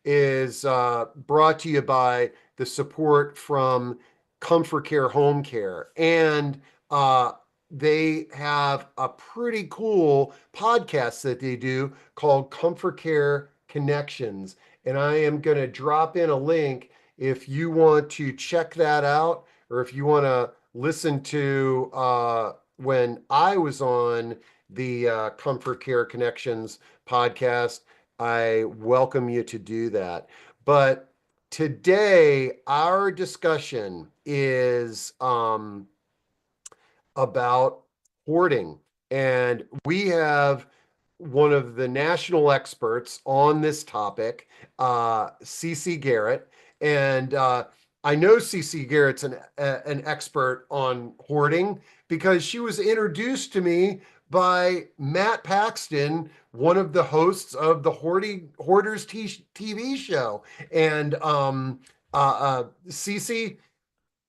is brought to you by the support from Comfort Care Home Care. And uh, they have a pretty cool podcast that they do called Comfort Care Connections. And I am going to drop in a link if you want to check that out, or if you want to listen to when I was on the Comfort Care Connections podcast. I welcome you to do that. But today, our discussion is about hoarding. And we have one of the national experts on this topic, Ceci Garrett. And I know Ceci Garrett's an expert on hoarding because she was introduced to me by Matt Paxton, one of the hosts of the Hoarders TV show. And Cece,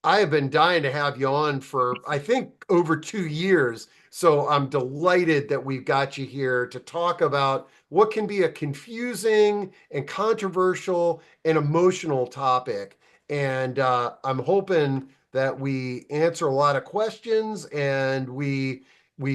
I have been dying to have you on for, I think, over 2 years. So I'm delighted that we've got you here to talk about what can be a confusing and controversial and emotional topic. And I'm hoping that we answer a lot of questions and we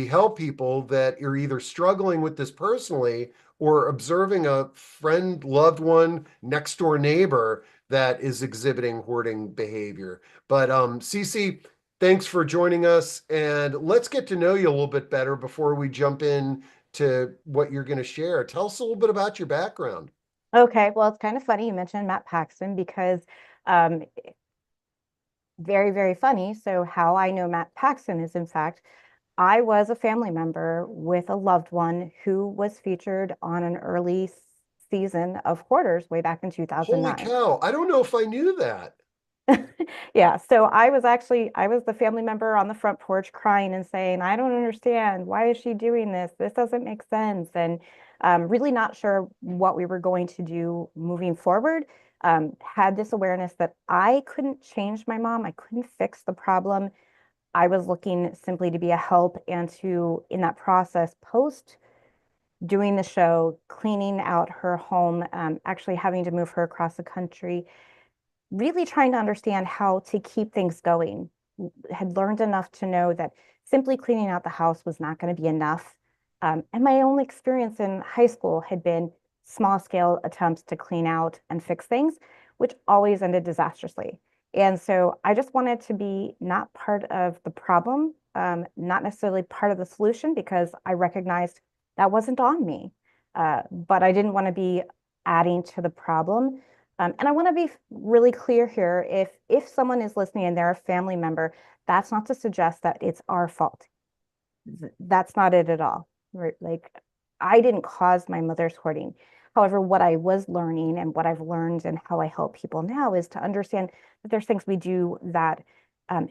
help people that are either struggling with this personally or observing a friend, loved one, next door neighbor that is exhibiting hoarding behavior. But Cece, thanks for joining us, and let's get to know you a little bit better before we jump in to what you're going to share. Tell us a little bit about your background. Okay, well, it's kind of funny you mentioned Matt Paxton because um, very, very funny. So, how I know Matt Paxton is, in fact, I was a family member with a loved one who was featured on an early season of Hoarders way back in Holy 2009. cow! I don't know if I knew that. Yeah, so I was the family member on the front porch crying and saying, I don't understand. Why is she doing this? This doesn't make sense. And really not sure what we were going to do moving forward. Had this awareness that I couldn't change my mom, I couldn't fix the problem. I was looking simply to be a help and to, in that process, post doing the show, cleaning out her home, actually having to move her across the country, really trying to understand how to keep things going. Had learned enough to know that simply cleaning out the house was not going to be enough. And my only experience in high school had been small scale attempts to clean out and fix things, which always ended disastrously. And so I just wanted to be not part of the problem, not necessarily part of the solution, because I recognized that wasn't on me. But I didn't want to be adding to the problem. And I want to be really clear here. If someone is listening and they're a family member, that's not to suggest that it's our fault. That's not it at all. Right? Like I didn't cause my mother's hoarding. However, what I was learning and what I've learned and how I help people now is to understand that there's things we do that,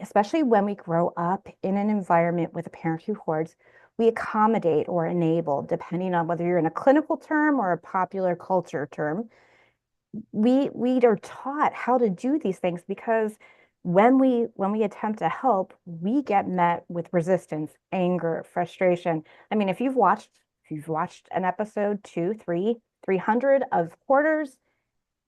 especially when we grow up in an environment with a parent who hoards, we accommodate or enable, depending on whether you're in a clinical term or a popular culture term. We are taught how to do these things because when we attempt to help, we get met with resistance, anger, frustration. I mean, if you've watched an episode 300 of Hoarders,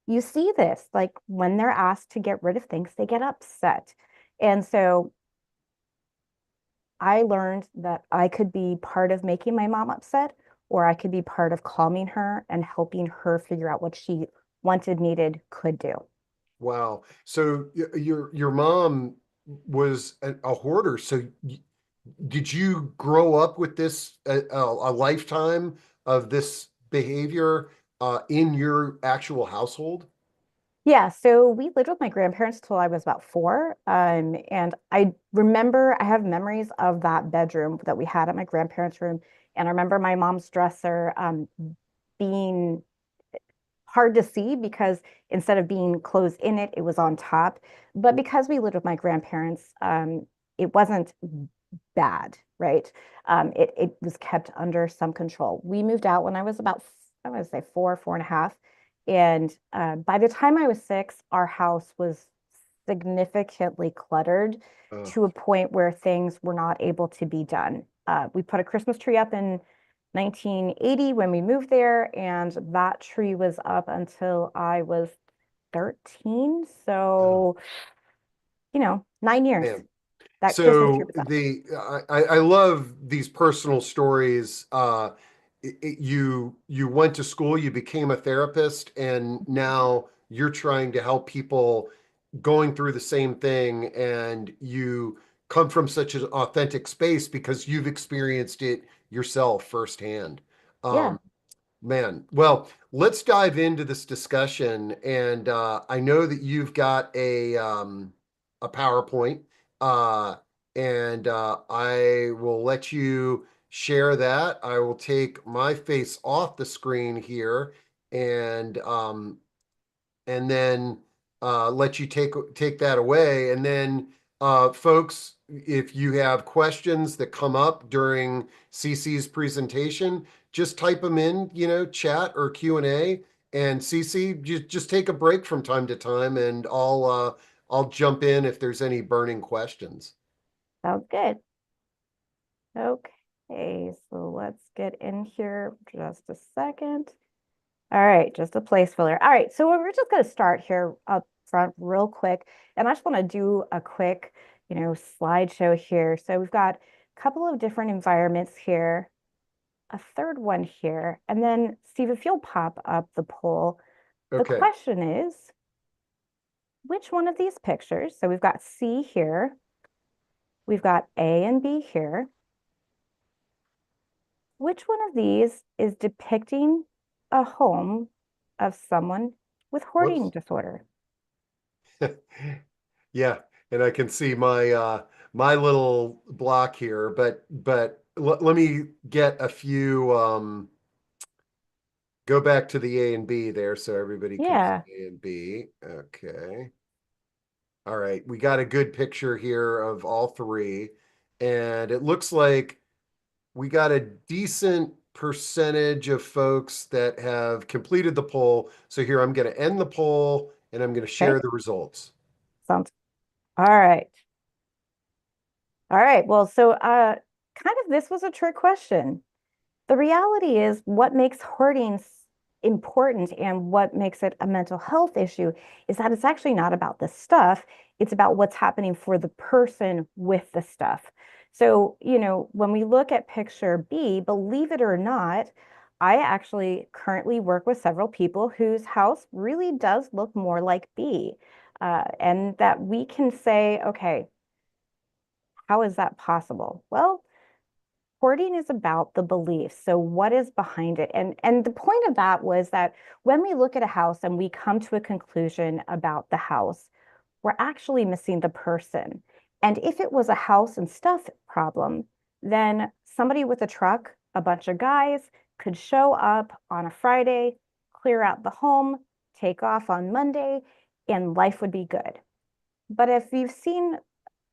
you see this. Like when they're asked to get rid of things, they get upset. And so I learned that I could be part of making my mom upset, or I could be part of calming her and helping her figure out what she wanted, needed, could do. Wow. So your mom was a hoarder. So did you grow up with this a lifetime of this behavior in your actual household? Yeah, so we lived with my grandparents till I was about four. And I remember I have memories of that bedroom that we had at my grandparents' room. And I remember my mom's dresser being hard to see because instead of being closed in it, it was on top. But because we lived with my grandparents, it wasn't bad, right? It was kept under some control. We moved out when I was about, I want to say four and a half. And by the time I was six, our house was significantly cluttered Uh, to a point where things were not able to be done. We put a Christmas tree up in 1980 when we moved there, and that tree was up until I was 13. Oh, So, 9 years. man. That Christmas tree So was up. I love these personal stories. You went to school, you became a therapist, and now you're trying to help people going through the same thing, and you come from such an authentic space because you've experienced it yourself firsthand. Yeah, Um, Man, well, let's dive into this discussion. And I know that you've got a PowerPoint, uh, and I will let you share that. I will take my face off the screen here, and then let you take that away. And then, folks, if you have questions that come up during Ceci's presentation, just type them in, chat or Q&A. And Ceci, just take a break from time to time, and I'll jump in if there's any burning questions. sounds good. Okay, so let's get in here just a second. All right, just a place filler. All right, so we're just going to start here up front real quick. And I just want to do a quick, slideshow here. So we've got a couple of different environments here, a third one here. And then, Steve, if you'll pop up the poll, the Okay, question is, which one of these pictures, so we've got C here, we've got A and B here, which one of these is depicting a home of someone with hoarding whoops. disorder? Yeah, and I can see my little block here, but let me get a few go back to the A and B there so everybody can see Yeah. A and B. Okay. All right, we got a good picture here of all three, and it looks like we got a decent percentage of folks that have completed the poll. So here I'm going to end the poll and I'm going to Okay. share the results. Sounds all right. All right. Well, so kind of this was a trick question. The reality is what makes hoarding important and what makes it a mental health issue is that it's actually not about the stuff. It's about what's happening for the person with the stuff. So, when we look at picture B, believe it or not, I actually currently work with several people whose house really does look more like B. And that we can say, okay, how is that possible? Well, hoarding is about the belief. So what is behind it? And the point of that was that when we look at a house and we come to a conclusion about the house, we're actually missing the person. And if it was a house and stuff problem, then somebody with a truck, a bunch of guys could show up on a Friday, clear out the home, take off on Monday, and life would be good. But if you've seen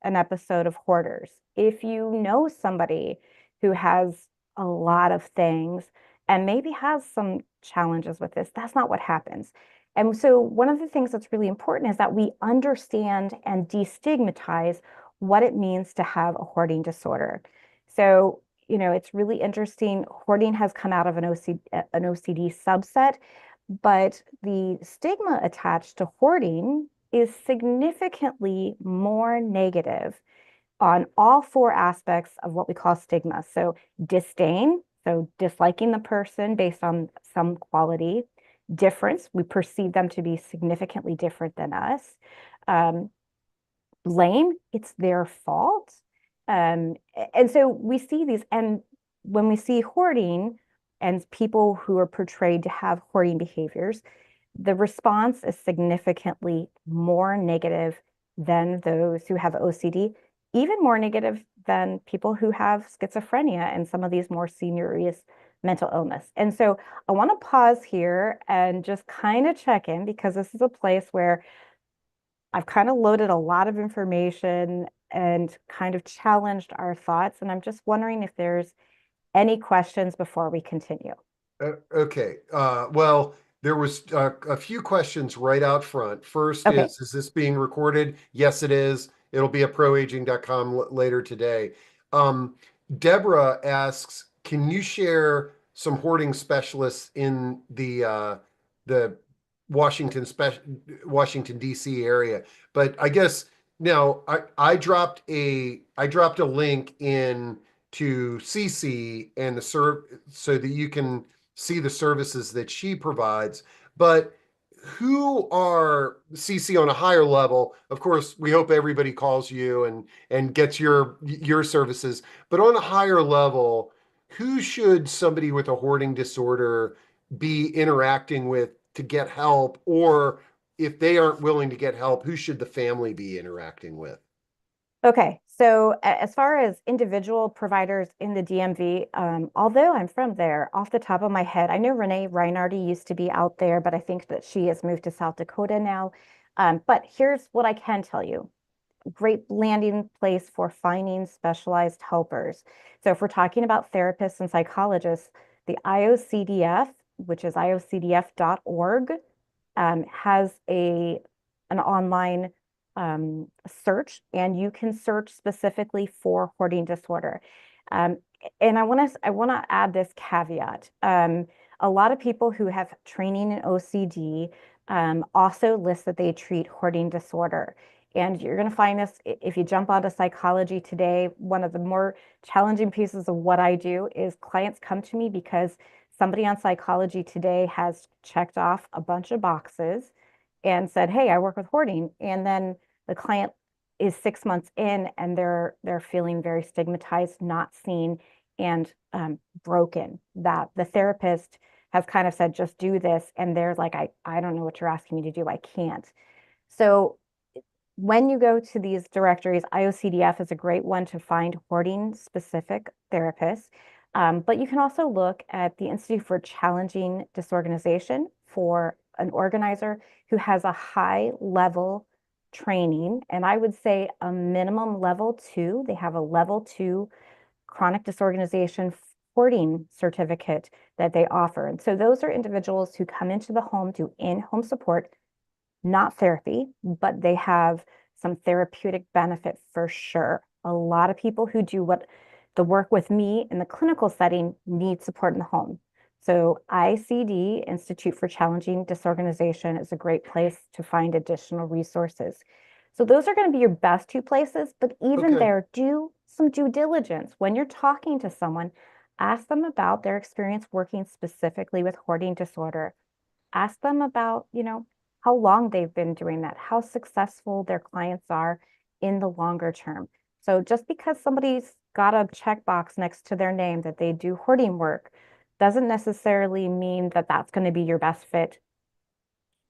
an episode of Hoarders, if you know somebody who has a lot of things and maybe has some challenges with this, that's not what happens. And so, one of the things that's really important is that we understand and destigmatize what it means to have a hoarding disorder. So, it's really interesting. Hoarding has come out of an OCD subset, but the stigma attached to hoarding is significantly more negative on all four aspects of what we call stigma. So, disdain, so disliking the person based on some quality, difference, we perceive them to be significantly different than us. Um, Blame, it's their fault. And so we see these, and when we see hoarding and people who are portrayed to have hoarding behaviors, the response is significantly more negative than those who have OCD, even more negative than people who have schizophrenia and some of these more serious mental illness. And so I want to pause here and just kind of check in because this is a place where I've kind of loaded a lot of information and kind of challenged our thoughts. And I'm just wondering if there's any questions before we continue. Okay. Well, there was a few questions right out front. First Okay. is this being recorded? Yes, it is. It'll be at proaging.com later today. Um, Deborah asks, can you share some hoarding specialists in the Washington special Washington D.C. area? But I guess now I dropped a link in to Cece and the serve so that you can see the services that she provides. But who are CC on a higher level? Of course, we hope everybody calls you and gets your services, but on a higher level, who should somebody with a hoarding disorder be interacting with to get help? Or if they aren't willing to get help, who should the family be interacting with? Okay, so as far as individual providers in the DMV, although I'm from there, off the top of my head, I know Renee Reinardi used to be out there, but I think that she has moved to South Dakota now. But here's what I can tell you. Great landing place for finding specialized helpers. So if we're talking about therapists and psychologists, the IOCDF, which is iocdf.org, has an online search, and you can search specifically for hoarding disorder. Um, and I want to add this caveat. A lot of people who have training in OCD also list that they treat hoarding disorder. And you're going to find this if you jump onto Psychology Today. One of the more challenging pieces of what I do is clients come to me because somebody on Psychology Today has checked off a bunch of boxes and said, "Hey, I work with hoarding." And then the client is 6 months in and they're feeling very stigmatized, not seen, and broken. That the therapist has kind of said, "Just do this," and they're like, "I don't know what you're asking me to do. I can't." So when you go to these directories, IOCDF is a great one to find hoarding specific therapists. But you can also look at the Institute for Challenging Disorganization for an organizer who has a high level training. And I would say a minimum level two. They have a level two chronic disorganization hoarding certificate that they offer. And so those are individuals who come into the home, do in-home support, not therapy, but they have some therapeutic benefit for sure. A lot of people who do what the work with me in the clinical setting need support in the home. So ICD, Institute for Challenging Disorganization, is a great place to find additional resources. So those are going to be your best two places, but even Okay. there, do some due diligence. When you're talking to someone, ask them about their experience working specifically with hoarding disorder. Ask them about, how long they've been doing that, how successful their clients are in the longer term. So just because somebody's got a checkbox next to their name that they do hoarding work doesn't necessarily mean that that's going to be your best fit.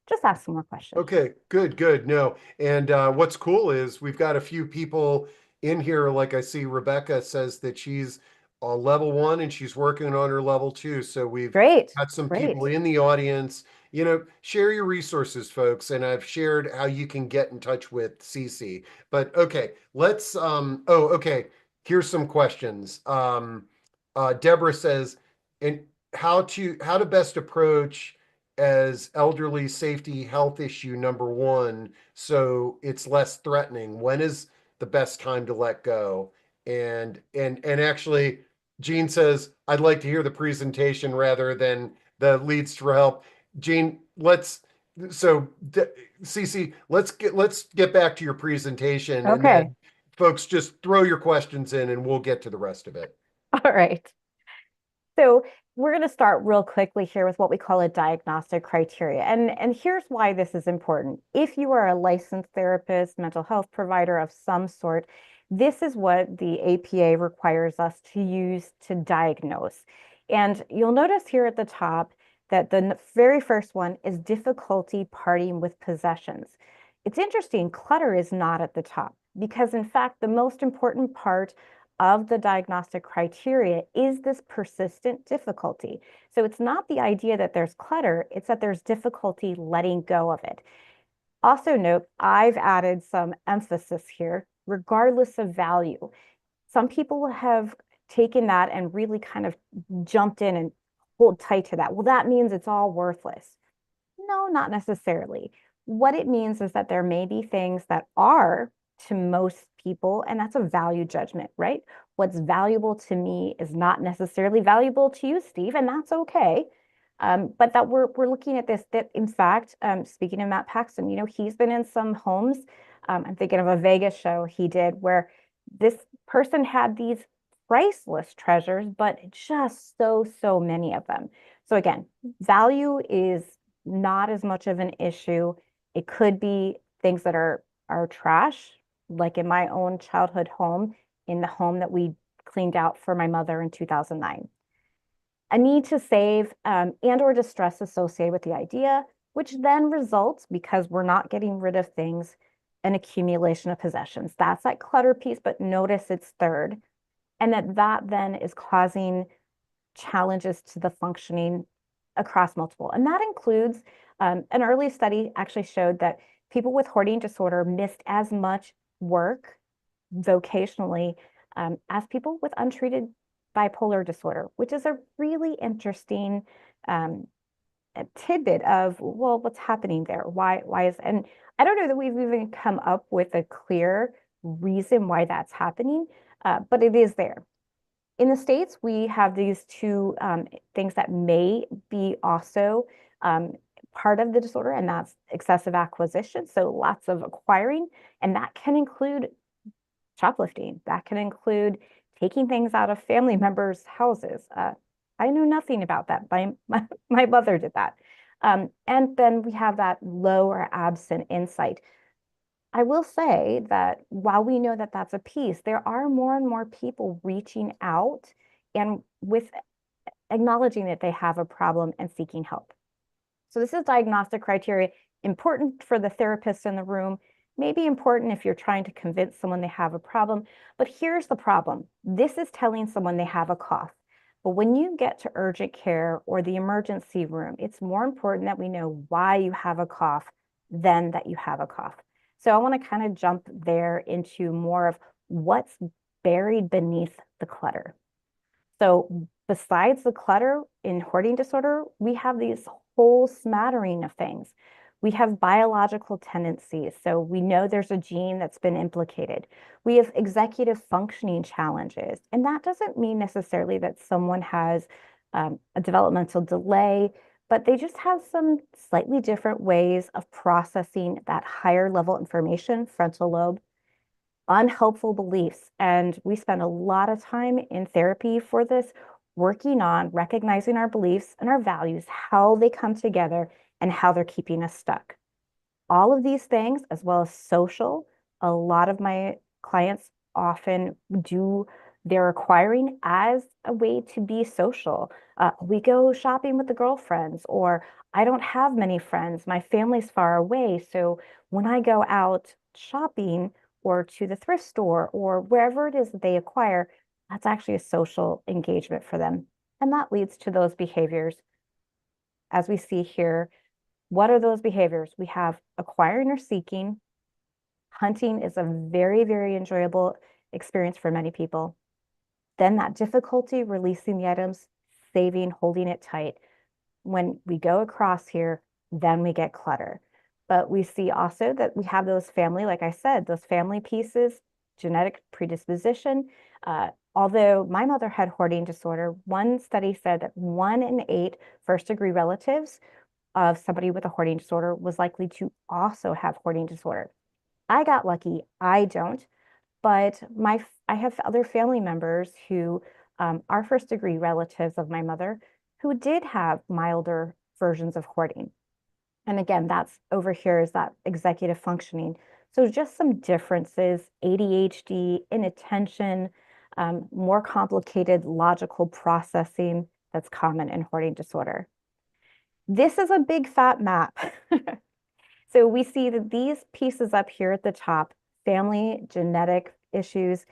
Just ask some more questions. Okay, good, good. No, and what's cool is we've got a few people in here. Like I see Rebecca says that she's on level one and she's working on her level two. So we've Great, got some people great. in the audience. Share your resources, folks. And I've shared how you can get in touch with Cece. But okay, let's okay. Here's some questions. Deborah says, and how to best approach as elderly safety health issue number one so it's less threatening? When is the best time to let go? And actually, Gene says, I'd like to hear the presentation rather than the leads for help. Gene, so Cece, let's get back to your presentation, and Okay. then folks just throw your questions in and we'll get to the rest of it. All right. So we're going to start real quickly here with what we call a diagnostic criteria. And here's why this is important. If you are a licensed therapist, mental health provider of some sort, this is what the APA requires us to use to diagnose. And you'll notice here at the top that the very first one is difficulty parting with possessions. It's interesting, clutter is not at the top because, in fact, the most important part of the diagnostic criteria is this persistent difficulty. So it's not the idea that there's clutter, it's that there's difficulty letting go of it. Also note, I've added some emphasis here, regardless of value. Some people have taken that and really kind of jumped in and hold tight to that. Well, that means it's all worthless. No, not necessarily. What it means is that there may be things that are to most people, and that's a value judgment, right? what's valuable to me is not necessarily valuable to you, Steve, and that's okay. But that we're looking at this, that in fact, speaking of Matt Paxton, he's been in some homes. I'm thinking of a Vegas show he did where this person had these priceless treasures, but just so many of them. So again, value is not as much of an issue. It could be things that are trash, like in my own childhood home, in the home that we cleaned out for my mother in 2009. A need to save and or distress associated with the idea, which then results, because we're not getting rid of things, an accumulation of possessions. That's that clutter piece, but notice it's third. And that then is causing challenges to the functioning across multiple. And that includes an early study actually showed that people with hoarding disorder missed as much work vocationally as people with untreated bipolar disorder, which is a really interesting um, tidbit of, well, what's happening there? Why is, and I don't know that we've even come up with a clear reason why that's happening, but it is there. In the States, we have these two things that may be also part of the disorder, and that's excessive acquisition. So lots of acquiring, and that can include shoplifting. That can include taking things out of family members' houses. I knew nothing about that. My mother did that. And then we have that low or absent insight. I will say that while we know that that's a piece, there are more and more people reaching out and with acknowledging that they have a problem and seeking help. So this is diagnostic criteria, important for the therapist in the room, maybe important if you're trying to convince someone they have a problem. But here's the problem. This is telling someone they have a cough. But when you get to urgent care or the emergency room, it's more important that we know why you have a cough than that you have a cough. So I want to kind of jump there into more of what's buried beneath the clutter. So besides the clutter in hoarding disorder, we have these whole smattering of things. We have biological tendencies. So we know there's a gene that's been implicated. We have executive functioning challenges. And that doesn't mean necessarily that someone has a developmental delay, but they just have some slightly different ways of processing that higher level information, frontal lobe, unhelpful beliefs. And we spend a lot of time in therapy for this, working on recognizing our beliefs and our values, how they come together and how they're keeping us stuck. All of these things, as well as social, a lot of my clients often do their acquiring as a way to be social. We go shopping with the girlfriends, or I don't have many friends. My family's far away. So when I go out shopping or to the thrift store or wherever it is that they acquire, that's actually a social engagement for them. And that leads to those behaviors. As we see here, what are those behaviors? We have acquiring or seeking. Hunting is a very enjoyable experience for many people. Then that difficulty releasing the items, saving, holding it tight. When we go across here, then we get clutter. But we see also that we have those family, like I said, those family pieces, genetic predisposition. Although my mother had hoarding disorder, one study said that 1 in 8 first-degree relatives of somebody with a hoarding disorder was likely to also have hoarding disorder. I got lucky. I don't, but I have other family members who are first degree relatives of my mother who did have milder versions of hoarding. And again, that's over here is that executive functioning. So just some differences, ADHD, inattention, more complicated logical processing that's common in hoarding disorder. This is a big fat map. So we see that these pieces up here at the top, family, genetic issues,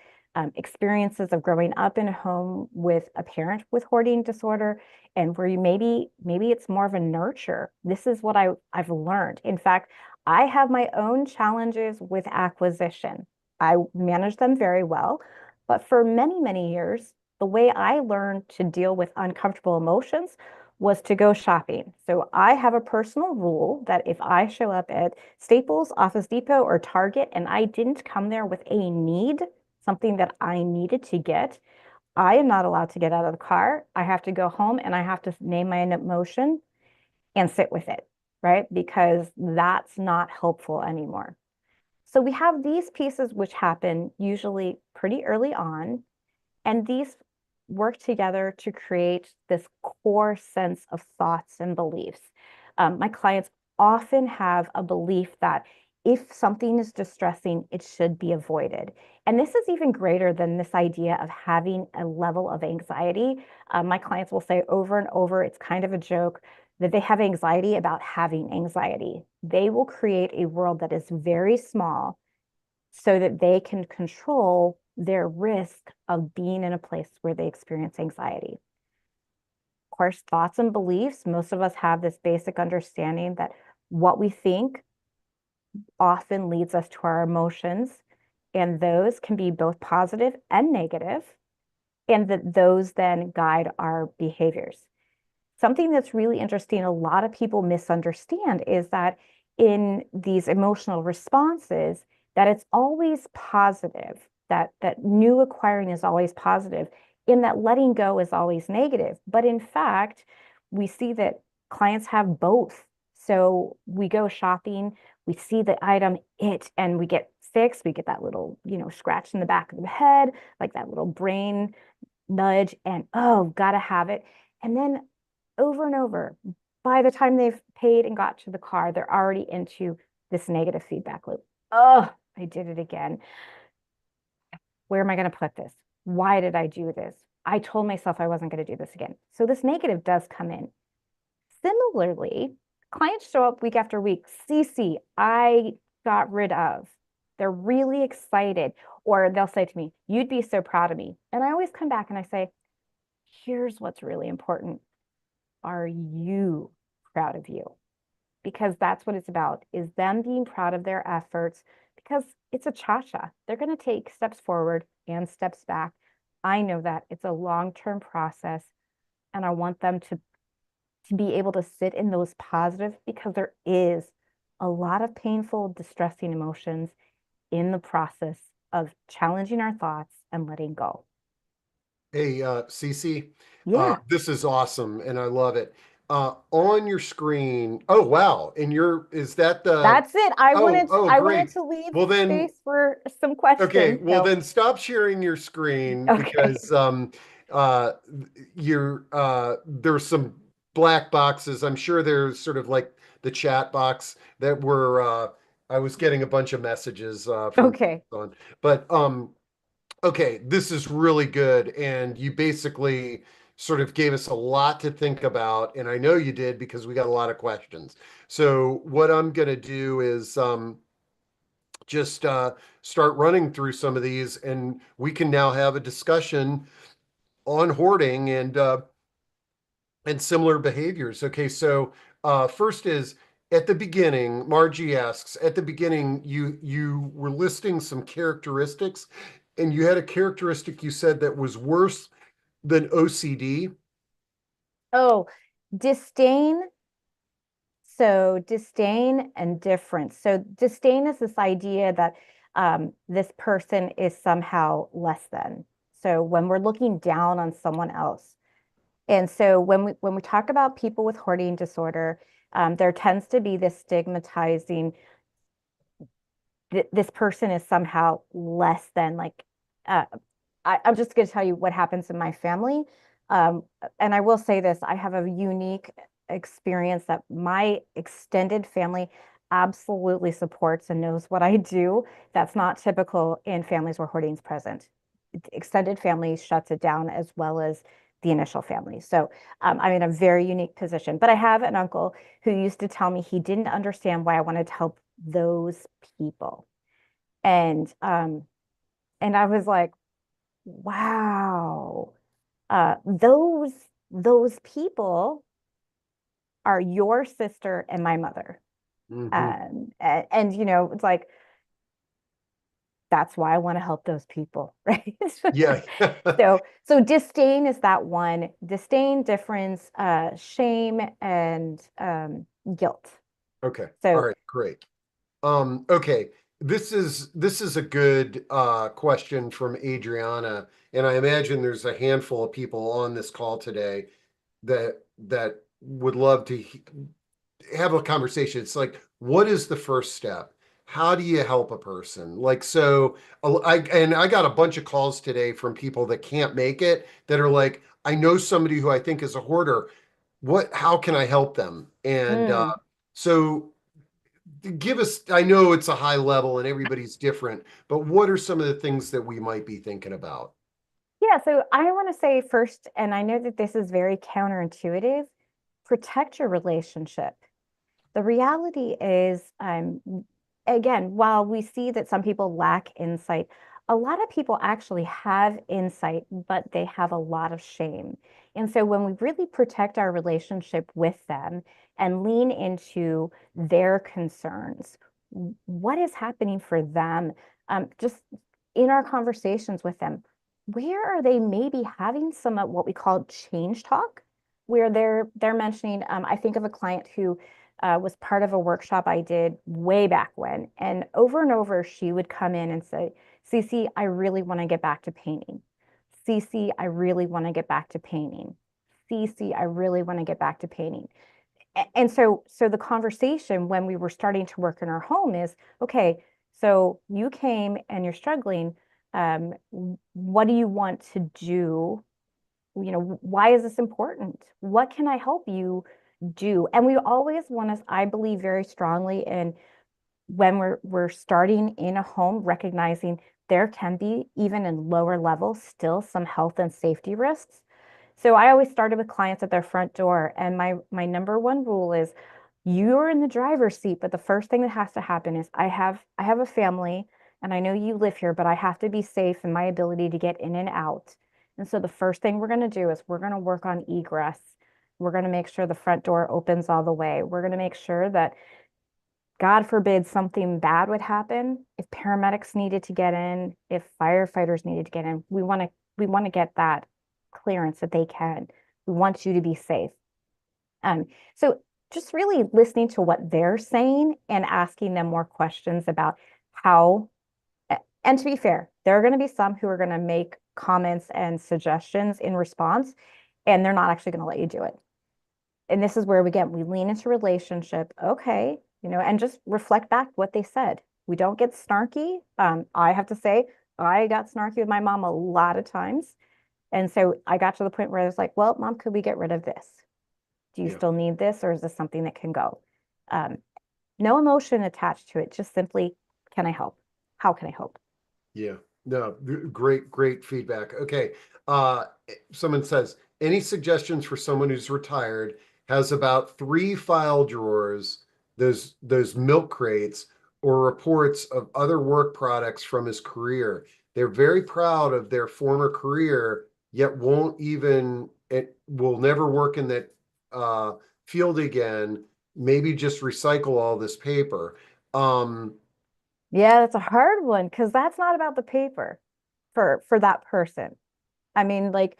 experiences of growing up in a home with a parent with hoarding disorder, and where you maybe it's more of a nurture. This is what I've learned. In fact, I have my own challenges with acquisition. I manage them very well, but for many years, the way I learned to deal with uncomfortable emotions was to go shopping. So I have a personal rule that if I show up at Staples, Office Depot, or Target and I didn't come there with a need, something that I needed to get. I am not allowed to get out of the car. I have to go home and I have to name my emotion and sit with it, right? Because that's not helpful anymore. So we have these pieces which happen usually pretty early on, and these work together to create this core sense of thoughts and beliefs. My clients often have a belief that if something is distressing, it should be avoided. And this is even greater than this idea of having a level of anxiety. My clients will say over and over, it's kind of a joke, that they have anxiety about having anxiety. They will create a world that is very small so that they can control their risk of being in a place where they experience anxiety. Of course, thoughts and beliefs, most of us have this basic understanding that what we think often leads us to our emotions, and those can be both positive and negative, and that those then guide our behaviors. Something that's really interesting, a lot of people misunderstand is that in these emotional responses, that it's always positive, that new acquiring is always positive, in that letting go is always negative. But in fact, we see that clients have both. So we go shopping, we see the item, and we get fixed. We get that little, scratch in the back of the head, like that little brain nudge, and oh, gotta have it. And then over and over, by the time they've paid and got to the car, they're already into this negative feedback loop. Oh, I did it again. Where am I going to put this? Why did I do this? I told myself I wasn't going to do this again. So this negative does come in. Similarly, clients show up week after week. Ceci, I got rid of. They're really excited. Or they'll say to me, you'd be so proud of me. And I always come back and I say, here's what's really important. Are you proud of you? Because that's what it's about, is them being proud of their efforts, because it's a cha-cha. They're going to take steps forward and steps back. I know that it's a long-term process, and I want them to be able to sit in those positive, because there is a lot of painful, distressing emotions in the process of challenging our thoughts and letting go. Hey, Cece, Yeah, this is awesome, and I love it. On your screen, oh wow, and is that the, that's it. I oh, wanted oh, I wanted great. to leave Well then, space for some okay, questions. well So, then stop sharing your screen okay. because uh there's some black boxes. I'm sure there's sort of like the chat box that were I was getting a bunch of messages from Okay. on. But okay, this is really good. And you basically sort of gave us a lot to think about. And I know you did because we got a lot of questions. So, what I'm going to do is just start running through some of these, and we can now have a discussion on hoarding and similar behaviors. Okay, so first is at the beginning, Margie asks, at the beginning, you were listing some characteristics, and you had a characteristic you said that was worse than OCD. Oh, disdain. So disdain and difference. So disdain is this idea that this person is somehow less than. So when we're looking down on someone else. And so when we talk about people with hoarding disorder, there tends to be this stigmatizing, this person is somehow less than, like, uh, I'm just going to tell you what happens in my family. Um, and I will say this, I have a unique experience that my extended family absolutely supports and knows what I do. That's not typical in families where hoarding is present. Extended family shuts it down, as well as the initial family. So I'm in a very unique position. But I have an uncle who used to tell me he didn't understand why I wanted to help those people. And I was like, wow, those people are your sister and my mother. Hmm. And it's like, that's why I want to help those people, right? Yeah. So disdain is that one. Disdain, difference, shame, and guilt. Okay. All So right. Great. Okay. this is a good question from Adriana, and I imagine there's a handful of people on this call today that would love to have a conversation. It's like, what is the first step? How do you help a person? Like, so I got a bunch of calls today from people that can't make it that are like, I know somebody who I think is a hoarder. How can I help them? And Mm. so give us, I know it's a high level and everybody's different, but what are some of the things that we might be thinking about? Yeah, so I want to say first, and I know that this is very counterintuitive, protect your relationship. The reality is, again, while we see that some people lack insight, a lot of people actually have insight, but they have a lot of shame. And so when we really protect our relationship with them and lean into their concerns, what is happening for them, just in our conversations with them, where are they maybe having some of what we call change talk, where they're mentioning, I think of a client who was part of a workshop I did way back when. And over, she would come in and say, Cece, I really want to get back to painting. Cece, I really want to get back to painting. Cece, I really want to get back to painting. And so the conversation when we were starting to work in our home is, okay, so you came and you're struggling. Um, what do you want to do? Why is this important? What can I help you do? And we always want to, I believe very strongly in when we're starting in a home, recognizing there can be, even in lower levels, still some health and safety risks. So I always started with clients at their front door, and my number one rule is you're in the driver's seat, but the first thing that has to happen is I have a family and I know you live here, but I have to be safe in my ability to get in and out. And so the first thing we're going to do is we're going to work on egress. We're going to make sure the front door opens all the way. We're going to make sure that God forbid something bad would happen, if paramedics needed to get in, if firefighters needed to get in, we want to get that clearance that they can. We want you to be safe. Um, so just really listening to what they're saying and asking them more questions about how, and to be fair, there are going to be some who are going to make comments and suggestions in response, and they're not actually going to let you do it. And this is where we lean into relationship, okay, and just reflect back what they said. We don't get snarky. I have to say, I got snarky with my mom a lot of times. And so I got to the point where I was like, well, mom, could we get rid of this? Do you Yeah. still need this, or is this something that can go? Um, no emotion attached to it, just simply, can I help? How can I help? Yeah. No, great feedback. Okay. Uh, Someone says, any suggestions for someone who's retired, has about three file drawers, those milk crates, or reports of other work products from his career. They're very proud of their former career, yet it will never work in that uh, field again. Maybe just recycle all this paper. Um, Yeah, that's a hard one because that's not about the paper for that person. I mean, like,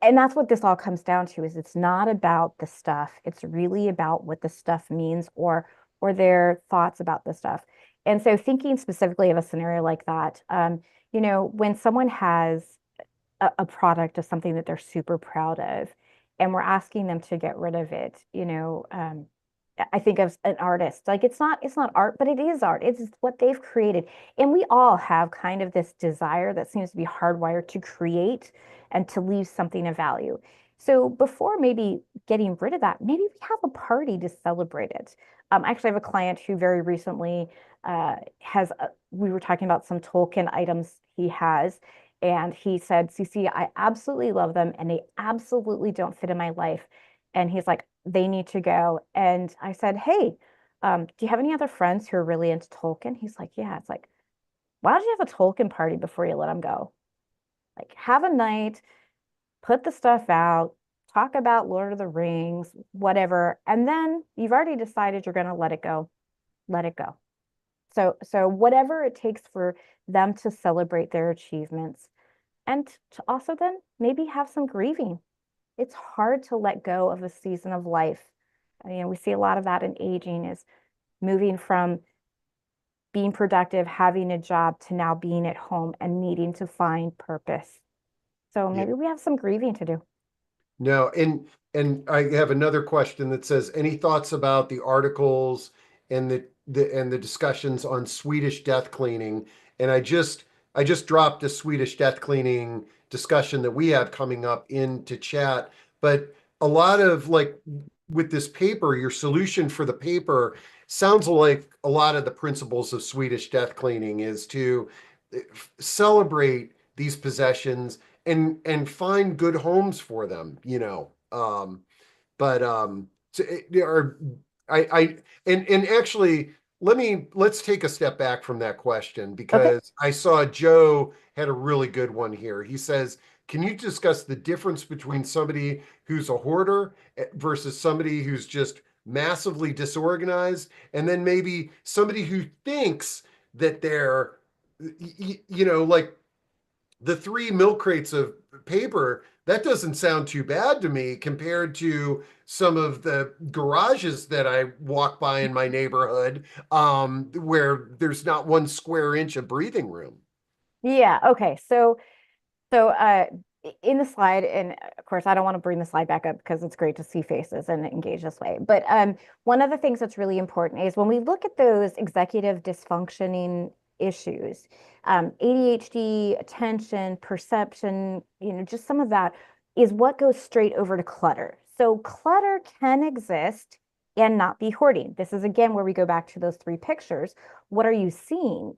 and that's what this all comes down to is it's not about the stuff. It's really about what the stuff means or their thoughts about the stuff. And so thinking specifically of a scenario like that, when someone has a product of something that they're super proud of, and we're asking them to get rid of it, I think of an artist. Like it's not art, but it is art. It's what they've created. And we all have kind of this desire that seems to be hardwired to create and to leave something of value. So before maybe getting rid of that, maybe we have a party to celebrate it. I actually have a client who very recently we were talking about some Tolkien items he has, and he said, CC, I absolutely love them and they absolutely don't fit in my life. And he's like, they need to go. And I said, hey, do you have any other friends who are really into Tolkien? He's like, yeah. It's like, why don't you have a Tolkien party before you let them go? Like, have a night, put the stuff out, talk about Lord of the Rings, whatever. And then you've already decided you're going to let it go. Let it go. So whatever it takes for them to celebrate their achievements and to also then maybe have some grieving. It's hard to let go of a season of life. We see a lot of that in aging is moving from being productive, having a job, to now being at home and needing to find purpose. So Yeah. maybe we have some grieving to do. No, and I have another question that says, any thoughts about the articles and the discussions on Swedish death cleaning? And I just dropped a Swedish death cleaning discussion that we have coming up into chat, but a lot of like with this paper, your solution for the paper sounds like a lot of the principles of Swedish death cleaning is to celebrate these possessions and find good homes for them, but so or I and actually let's take a step back from that question Okay. because I saw Joe had a really good one here. He says, can you discuss the difference between somebody who's a hoarder versus somebody who's just massively disorganized, and then maybe somebody who thinks that they're like the three milk crates of paper, that doesn't sound too bad to me compared to some of the garages that I walk by in my neighborhood, where there's not one square inch of breathing room. Yeah. Okay. So in the slide, and of course, I don't want to bring the slide back up because it's great to see faces and engage this way. But one of the things that's really important is when we look at those executive dysfunctioning issues, ADHD, attention, perception, just some of that is what goes straight over to clutter. So clutter can exist and not be hoarding. This is again where we go back to those three pictures. What are you seeing?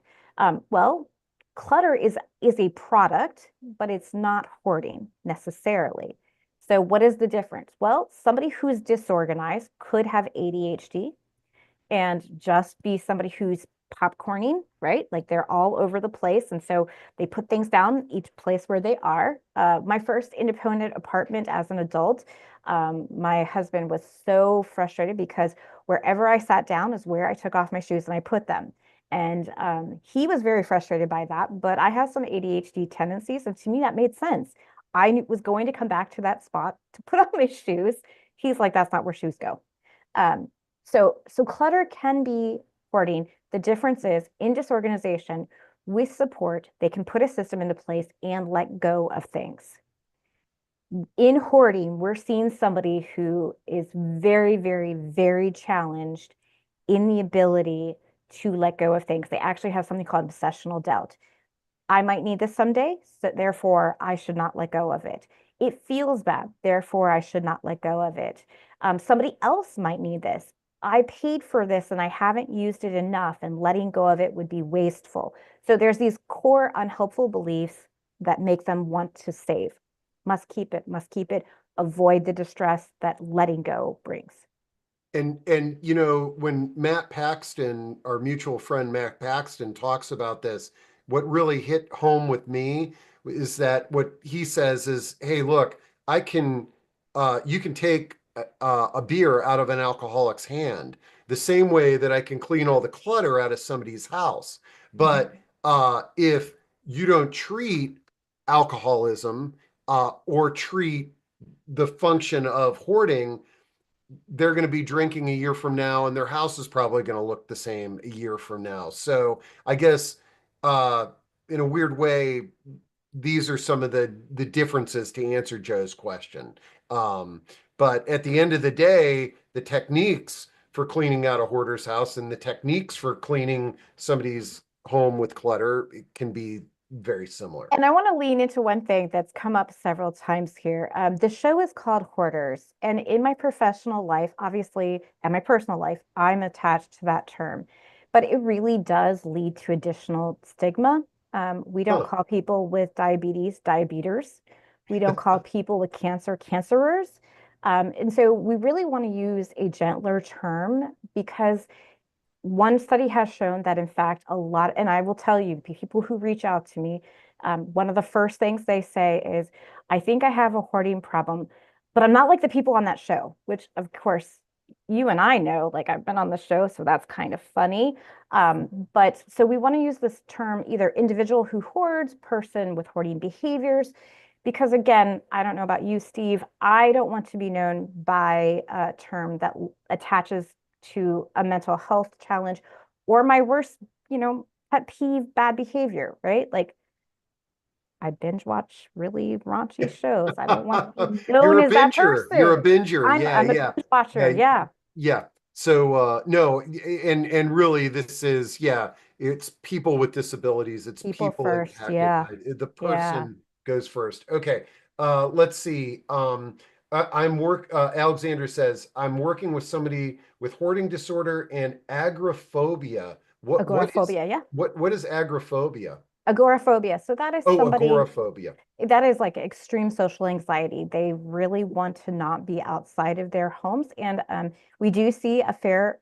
Well, clutter is a product, but it's not hoarding necessarily. So what is the difference? Well, somebody who's disorganized could have ADHD and just be somebody who's popcorning, right? Like they're all over the place. And so they put things down each place where they are. My first independent apartment as an adult, my husband was so frustrated because wherever I sat down is where I took off my shoes and I put them. And he was very frustrated by that, but I have some ADHD tendencies. And to me, that made sense. Was going to come back to that spot to put on my shoes. He's like, that's not where shoes go. Um, so clutter can be hoarding. The difference is in disorganization, with support, they can put a system into place and let go of things. In hoarding, we're seeing somebody who is very, very, very challenged in the ability to let go of things. They actually have something called obsessional doubt. I might need this someday, so therefore I should not let go of it. It feels bad, therefore I should not let go of it. Somebody else might need this. I paid for this and I haven't used it enough, and letting go of it would be wasteful. So there's these core unhelpful beliefs that make them want to save. Must keep it, avoid the distress that letting go brings. And when Matt Paxton, our mutual friend Matt Paxton, talks about this, what really hit home with me is that what he says is, hey, look, I can you can take a beer out of an alcoholic's hand the same way that I can clean all the clutter out of somebody's house. Mhm. But if you don't treat alcoholism or treat the function of hoarding, they're going to be drinking a year from now and their house is probably going to look the same a year from now. So I guess uh in a weird way, these are some of the differences to answer Joe's question. Um, but at the end of the day, the techniques for cleaning out a hoarder's house and the techniques for cleaning somebody's home with clutter can be very similar. And I want to lean into one thing that's come up several times here. The show is called Hoarders. And in my professional life, obviously, and my personal life, I'm attached to that term. But it really does lead to additional stigma. We don't Huh. call people with diabetes diabeters. We don't call people with cancer cancerers. And so we really want to use a gentler term because one study has shown that, in fact, a lot, and I will tell you, people who reach out to me, one of the first things they say is, I think I have a hoarding problem, but I'm not like the people on that show, which, of course, you and I know, like I've been on the show, so that's kind of funny. But so we want to use this term either individual who hoards, person with hoarding behaviors, because again, I don't know about you, Steve, I don't want to be known by a term that attaches to a mental health challenge, or my worst pet peeve, bad behavior, right? Like I binge watch really raunchy shows. I don't want to be You're known a as that binger. You're a person. binger. Yeah, I'm a yeah. binge watcher. Yeah, Yeah. yeah. So no, and really this is, yeah, it's people with disabilities. It's People people first. impacted Yeah. by it. The Yeah. person goes first. Okay. Let's see. Alexander says, I'm working with somebody with hoarding disorder and agoraphobia. Agoraphobia. Yeah. What is agoraphobia? Agoraphobia. So that is Oh, somebody agoraphobia. that is like extreme social anxiety. They really want to not be outside of their homes, and we do see a fair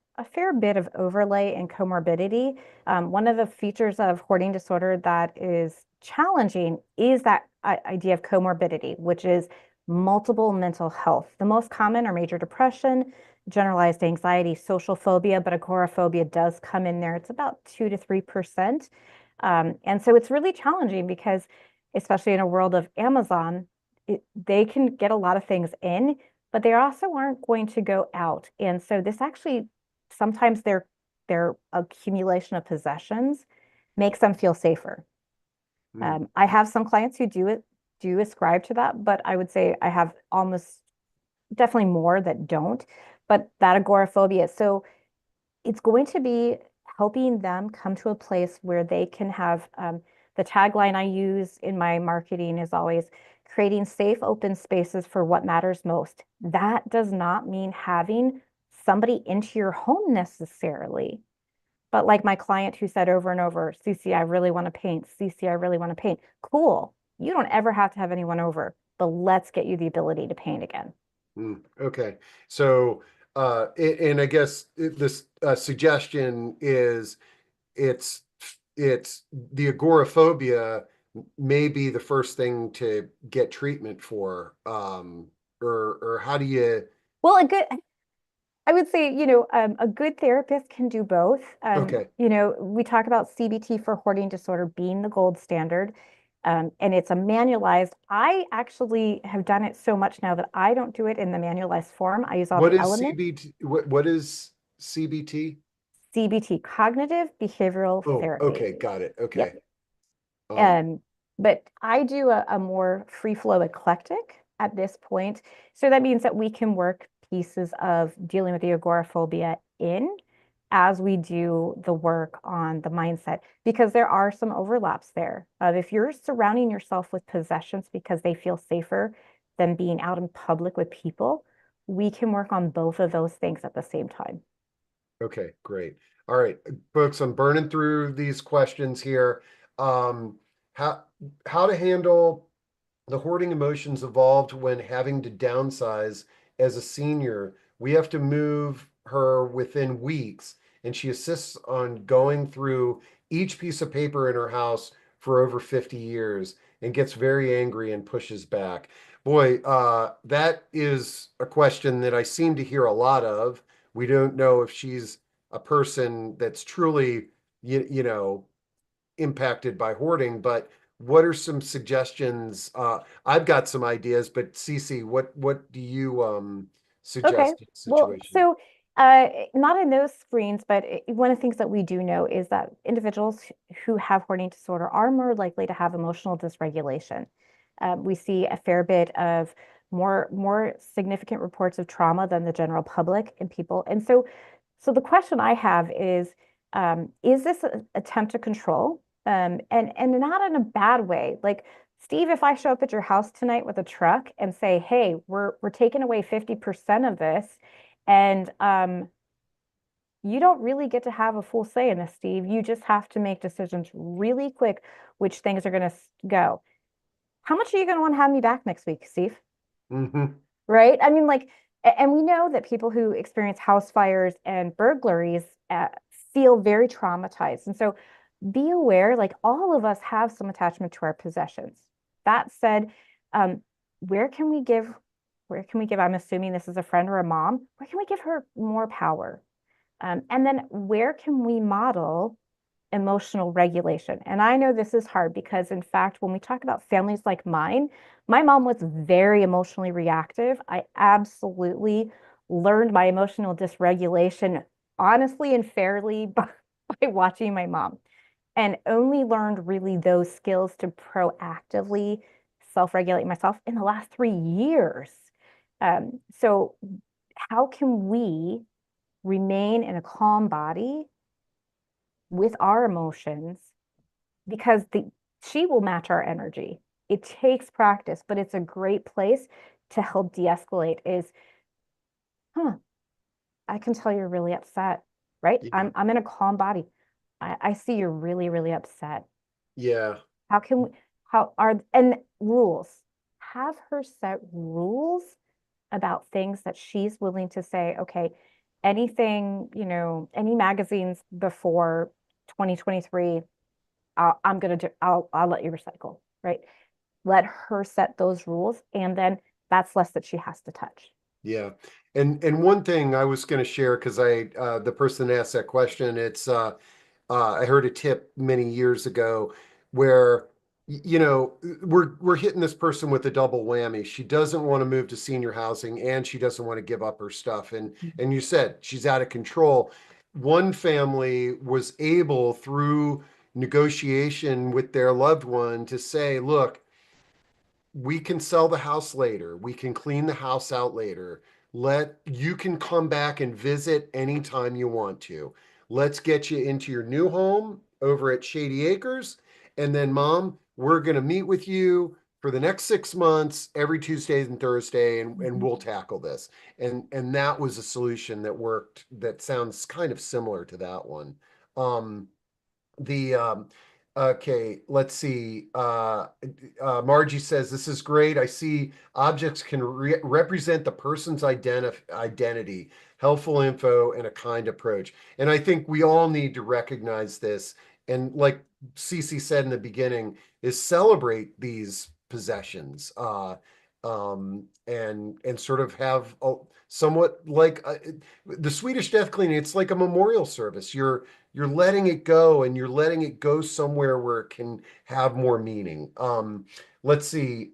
bit of overlay and comorbidity. One of the features of hoarding disorder that is challenging is that idea of comorbidity, which is multiple mental health. The most common are major depression, generalized anxiety, social phobia, but agoraphobia does come in there. It's about 2 to 3%. And so it's really challenging because especially in a world of Amazon, they can get a lot of things in, but they also aren't going to go out. And so this actually sometimes their accumulation of possessions makes them feel safer. Hmm. I have some clients who do ascribe to that, but I would say I have almost definitely more that don't. But that agoraphobia. So it's going to be helping them come to a place where they can have the tagline I use in my marketing is always creating safe, open spaces for what matters most. That does not mean having somebody into your home necessarily. But like my client who said over and over, Cece, I really want to paint. Cece, I really want to paint. Cool. You don't ever have to have anyone over, but let's get you the ability to paint again. Okay. So, and I guess this suggestion is it's it's the agoraphobia may be the first thing to get treatment for. Or how do you? Well, I would say, a good therapist can do both. Okay. We talk about CBT for hoarding disorder being the gold standard, and it's a manualized. I actually have done it so much now that I don't do it in the manualized form. I use all What the is elements. CBT? What is CBT? CBT, cognitive behavioral Oh, therapy. okay, got it. Okay. Yep. Um, Um, but I do a more free flow eclectic at this point. So that means that we can work pieces of dealing with the agoraphobia in as we do the work on the mindset, because there are some overlaps there. If you're surrounding yourself with possessions because they feel safer than being out in public with people, we can work on both of those things at the same time. okay, great. All right, folks, I'm burning through these questions here. Um, how how to handle the hoarding emotions evolved when having to downsize as a senior. We have to move her within weeks, and she insists on going through each piece of paper in her house for over 50 years and gets very angry and pushes back. Boy, that is a question that I seem to hear a lot of. We don't know if she's a person that's truly, you know, impacted by hoarding, but what are some suggestions? I've got some ideas, but Cece, what do you Okay. suggest in this Well, situation? so not in those screens, but one of the things that we do know is that individuals who have hoarding disorder are more likely to have emotional dysregulation. We see a fair bit of more significant reports of trauma than the general public in people. And so the question I have is this an attempt to control? And not in a bad way. Like, Steve, if I show up at your house tonight with a truck and say, "Hey, we're taking away 50% of this," and you don't really get to have a full say in this, Steve. You just have to make decisions really quick, which things are going to go. How much are you going to want to have me back next week, Steve? Hmm. Right? I mean, like, and we know that people who experience house fires and burglaries feel very traumatized. And so be aware, like, all of us have some attachment to our possessions. That said, um, where can we give, where can we give, I'm assuming this is a friend or a mom, where can we give her more power? And then where can we model emotional regulation? And I know this is hard because, in fact, when we talk about families like mine, my mom was very emotionally reactive. I absolutely learned my emotional dysregulation honestly and fairly by watching my mom and only learned really those skills to proactively self-regulate myself in the last 3 years. So how can we remain in a calm body with our emotions? Because she will match our energy. It takes practice, but it's a great place to help de-escalate is, huh, I can tell you're really upset, right? Yeah. I'm in a calm body. I see you're really, really upset. Yeah. How can we, how are, and rules. Have her set rules about things that she's willing to say, okay, anything, any magazines before 2023, I'm gonna do, I'll let you recycle, right? Let her set those rules, and then that's less that she has to touch. Yeah. And one thing I was going to share because the person asked that question, I heard a tip many years ago where we're hitting this person with a double whammy. She doesn't want to move to senior housing and she doesn't want to give up her stuff. And you said she's out of control. One family was able through negotiation with their loved one to say, look, we can sell the house later. We can clean the house out later. You can come back and visit anytime you want to. Let's get you into your new home over at Shady Acres. And then, Mom, we're going to meet with you for the next 6 months every Tuesday and Thursday, and Mhm. we'll tackle this. And that was a solution that worked that sounds kind of similar to that one. Um, the okay, let's see. Margie says this is great. I see objects can represent the person's identity, helpful info, and a kind approach. And I think we all need to recognize this. And like Cece said in the beginning, is celebrate these possessions. And sort of have somewhat like the Swedish death cleaning. It's like a memorial service. You're letting it go and you're letting it go somewhere where it can have more meaning. Let's see.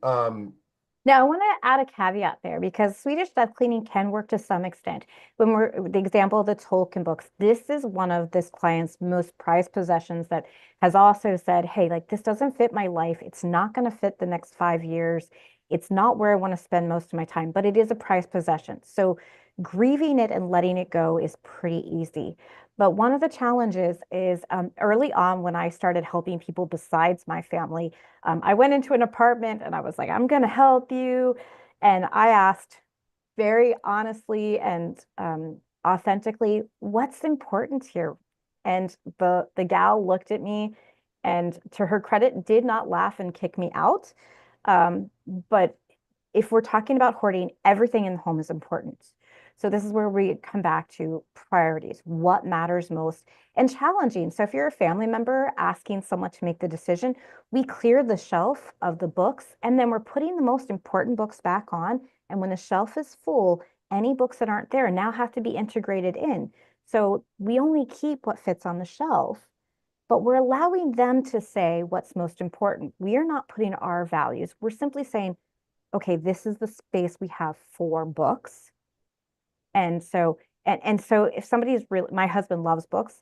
Now, I want to add a caveat there because Swedish death cleaning can work to some extent. When we're the example of the Tolkien books, this is one of this client's most prized possessions that has also said, hey, like this doesn't fit my life. It's not going to fit the next 5 years. It's not where I want to spend most of my time, but it is a prized possession. So grieving it and letting it go is pretty easy. But one of the challenges is early on when I started helping people besides my family, I went into an apartment and I was like, I'm going to help you. And I asked very honestly and authentically, what's important here? And the gal looked at me and to her credit, did not laugh and kick me out. But if we're talking about hoarding, everything in the home is important. So this is where we come back to priorities, what matters most, and challenging. So if you're a family member asking someone to make the decision, we clear the shelf of the books and then we're putting the most important books back on. And when the shelf is full, any books that aren't there now have to be integrated in. So we only keep what fits on the shelf, but we're allowing them to say what's most important. We are not putting our values. We're simply saying, okay, this is the space we have for books. And so if somebody's really, my husband loves books,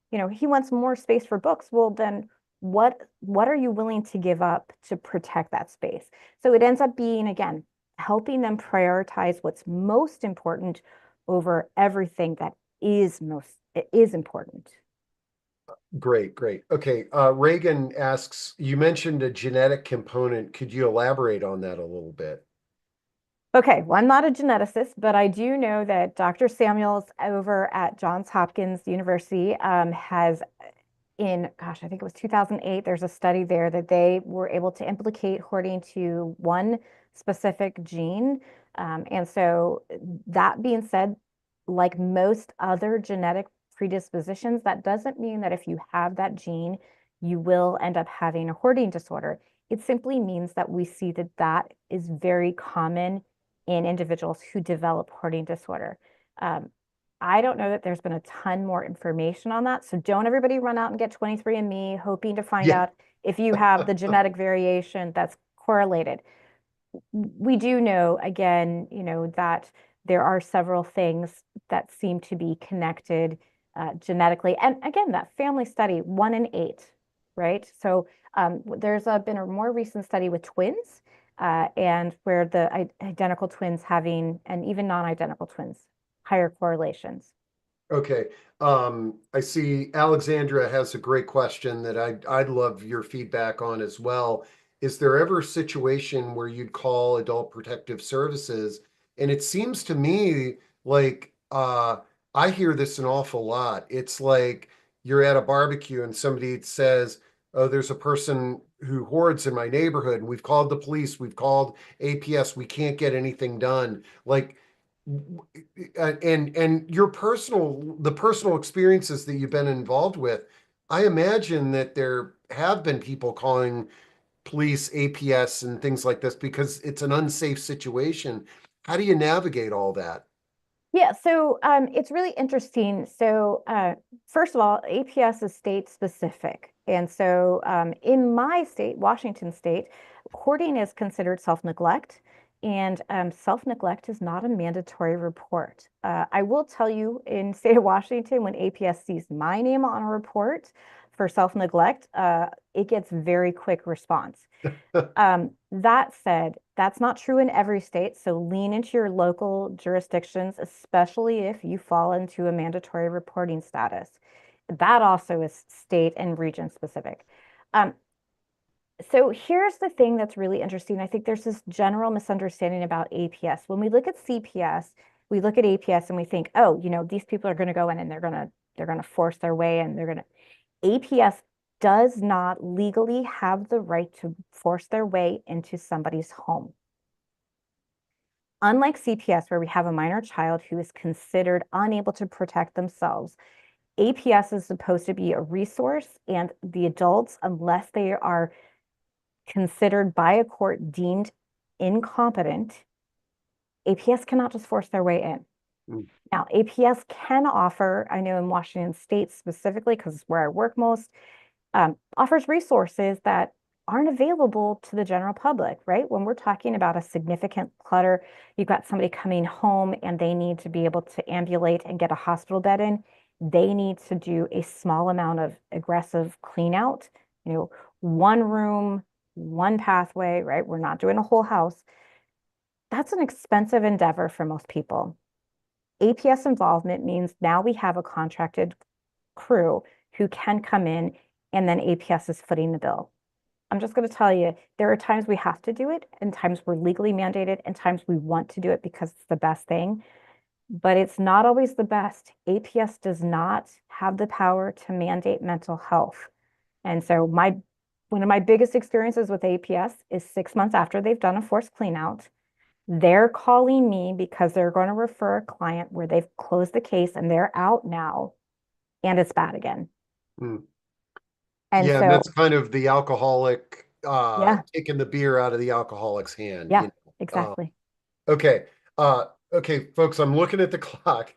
he wants more space for books. Well, then what are you willing to give up to protect that space? So it ends up being, again, helping them prioritize what's most important over everything that is important. Great, great. Okay, Reagan asks, you mentioned a genetic component. Could you elaborate on that a little bit? Okay, well, I'm not a geneticist, but I do know that Dr. Samuels over at Johns Hopkins University has gosh, I think it was 2008, there's a study there that they were able to implicate hoarding to one specific gene. And so that being said, like most other genetic predispositions, that doesn't mean that if you have that gene, you will end up having a hoarding disorder. It simply means that we see that that is very common in individuals who develop hoarding disorder. Um, I don't know that there's been a ton more information on that. So don't everybody run out and get 23andMe hoping to find Yeah. out if you have the genetic variation that's correlated. We do know, again, that there are several things that seem to be connected. genetically. And again, that family study, 1 in 8, right? So there's been a more recent study with twins, and where the identical twins having, and even non-identical twins, higher correlations. Okay. I see Alexandra has a great question that I'd love your feedback on as well. Is there ever a situation where you'd call Adult Protective Services? And it seems to me like I hear this an awful lot. It's like you're at a barbecue and somebody says, "Oh, there's a person who hoards in my neighborhood, and we've called the police, we've called APS, we can't get anything done." Like and your the personal experiences that you've been involved with, I imagine that there have been people calling police, APS, and things like this because it's an unsafe situation. How do you navigate all that? Yeah, so it's really interesting. So first of all, APS is state specific. And so in my state, Washington state, hoarding is considered self-neglect, and self-neglect is not a mandatory report. I will tell you in state of Washington, when APS sees my name on a report for self-neglect, it gets very quick response. That said, that's not true in every state, so lean into your local jurisdictions, especially if you fall into a mandatory reporting status. That also is state and region specific. Um, so here's the thing that's really interesting. I think there's this general misunderstanding about APS. When we look at CPS, we look at APS and we think, oh, these people are going to go in and they're going to force their way and they're going to APS does not legally have the right to force their way into somebody's home. Unlike CPS, where we have a minor child who is considered unable to protect themselves, APS is supposed to be a resource, and the adults, unless they are considered by a court deemed incompetent, APS cannot just force their way in. Mm, Now, APS can offer, I know in Washington State specifically, because it's where I work most, offers resources that aren't available to the general public, right? When we're talking about a significant clutter, you've got somebody coming home and they need to be able to ambulate and get a hospital bed in. They need to do a small amount of aggressive clean out, you know, one room, one pathway, right? We're not doing a whole house. That's an expensive endeavor for most people. APS involvement means now we have a contracted crew who can come in, and then APS is footing the bill. I'm just going to tell you, there are times we have to do it, and times we're legally mandated, and times we want to do it because it's the best thing, but it's not always the best. APS does not have the power to mandate mental health. And so one of my biggest experiences with APS is 6 months after they've done a forced clean out. They're calling me because they're going to refer a client where they've closed the case and they're out now and it's bad again. mm. And Yeah, and so, that's kind of the alcoholic yeah, taking the beer out of the alcoholic's hand, yeah, you know. exactly. Okay. Okay, folks, I'm looking at the clock.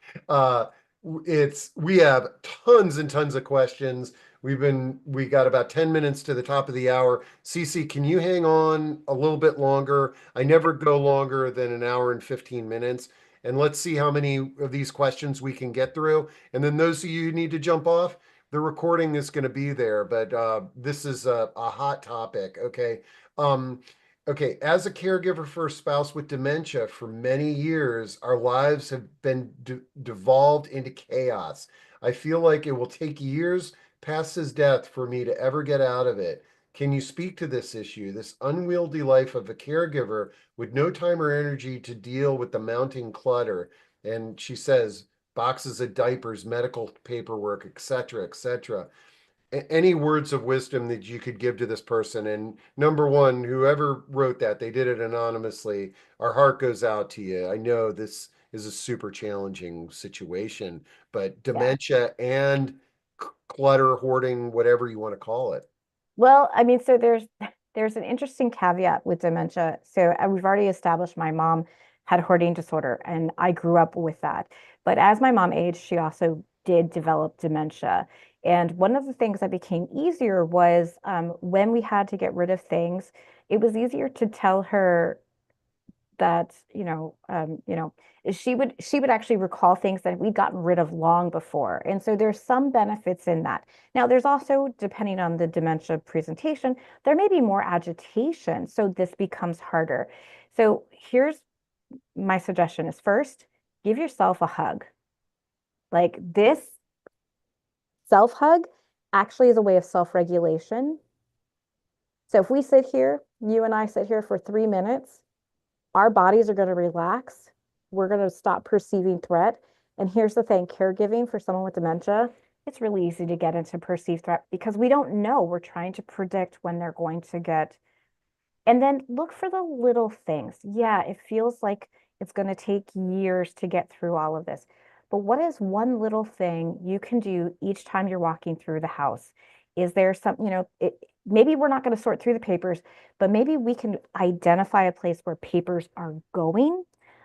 We have tons and tons of questions. We got about 10 minutes to the top of the hour. Cece, can you hang on a little bit longer? I never go longer than an hour and 15 minutes. And let's see how many of these questions we can get through. And then those of you who need to jump off, the recording is going to be there, but this is a hot topic. Okay. Um, Okay, as a caregiver for a spouse with dementia for many years, our lives have been devolved into chaos. I feel like it will take years past his death for me to ever get out of it. Can you speak to this issue, this unwieldy life of a caregiver with no time or energy to deal with the mounting clutter? And she says, boxes of diapers, medical paperwork, etc., etc. Any words of wisdom that you could give to this person? And number one, whoever wrote that, they did it anonymously. Our heart goes out to you. I know this is a super challenging situation, but Yeah. dementia and clutter, hoarding, whatever you want to call it. Well, I mean, so there's an interesting caveat with dementia. So we've already established my mom had hoarding disorder, and I grew up with that. But as my mom aged, she also did develop dementia. And one of the things that became easier was when we had to get rid of things, it was easier to tell her that, she would actually recall things that we'd gotten rid of long before. And so there's some benefits in that. Now, there's also, depending on the dementia presentation, there may be more agitation. So this becomes harder. So here's my suggestion is first, give yourself a hug. Like this self hug actually is a way of self regulation. So if we sit here, you and I sit here for 3 minutes, our bodies are going to relax. We're going to stop perceiving threat. And here's the thing, caregiving for someone with dementia, it's really easy to get into perceived threat because we don't know. We're trying to predict when they're going to get, and then look for the little things. Yeah, it feels like it's going to take years to get through all of this. But what is one little thing you can do each time you're walking through the house? Is there some, maybe we're not going to sort through the papers, but maybe we can identify a place where papers are going.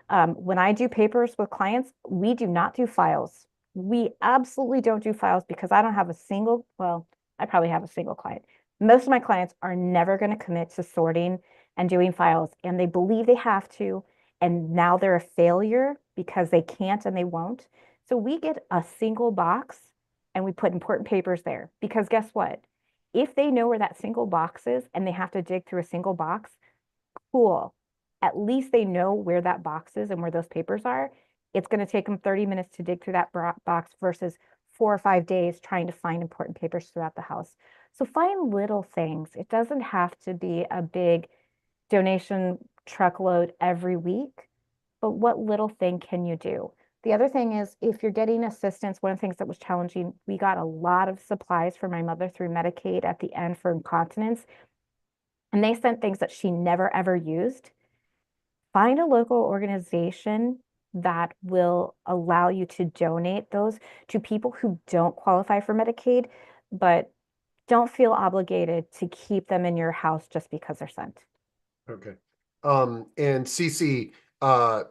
When I do papers with clients, we do not do files. We absolutely don't do files because I don't have a single, well, I probably have a single client. Most of my clients are never going to commit to sorting and doing files, and they believe they have to, and now they're a failure because they can't and they won't. So we get a single box and we put important papers there because guess what? If they know where that single box is and they have to dig through a single box, cool. At least they know where that box is and where those papers are. It's going to take them 30 minutes to dig through that box versus 4 or 5 days trying to find important papers throughout the house. So find little things. It doesn't have to be a big donation truckload every week, but what little thing can you do? The other thing is if you're getting assistance, one of the things that was challenging, we got a lot of supplies for my mother through Medicaid at the end for incontinence, and they sent things that she never ever used. Find a local organization that will allow you to donate those to people who don't qualify for Medicaid, but don't feel obligated to keep them in your house just because they're sent. Okay. And Cece,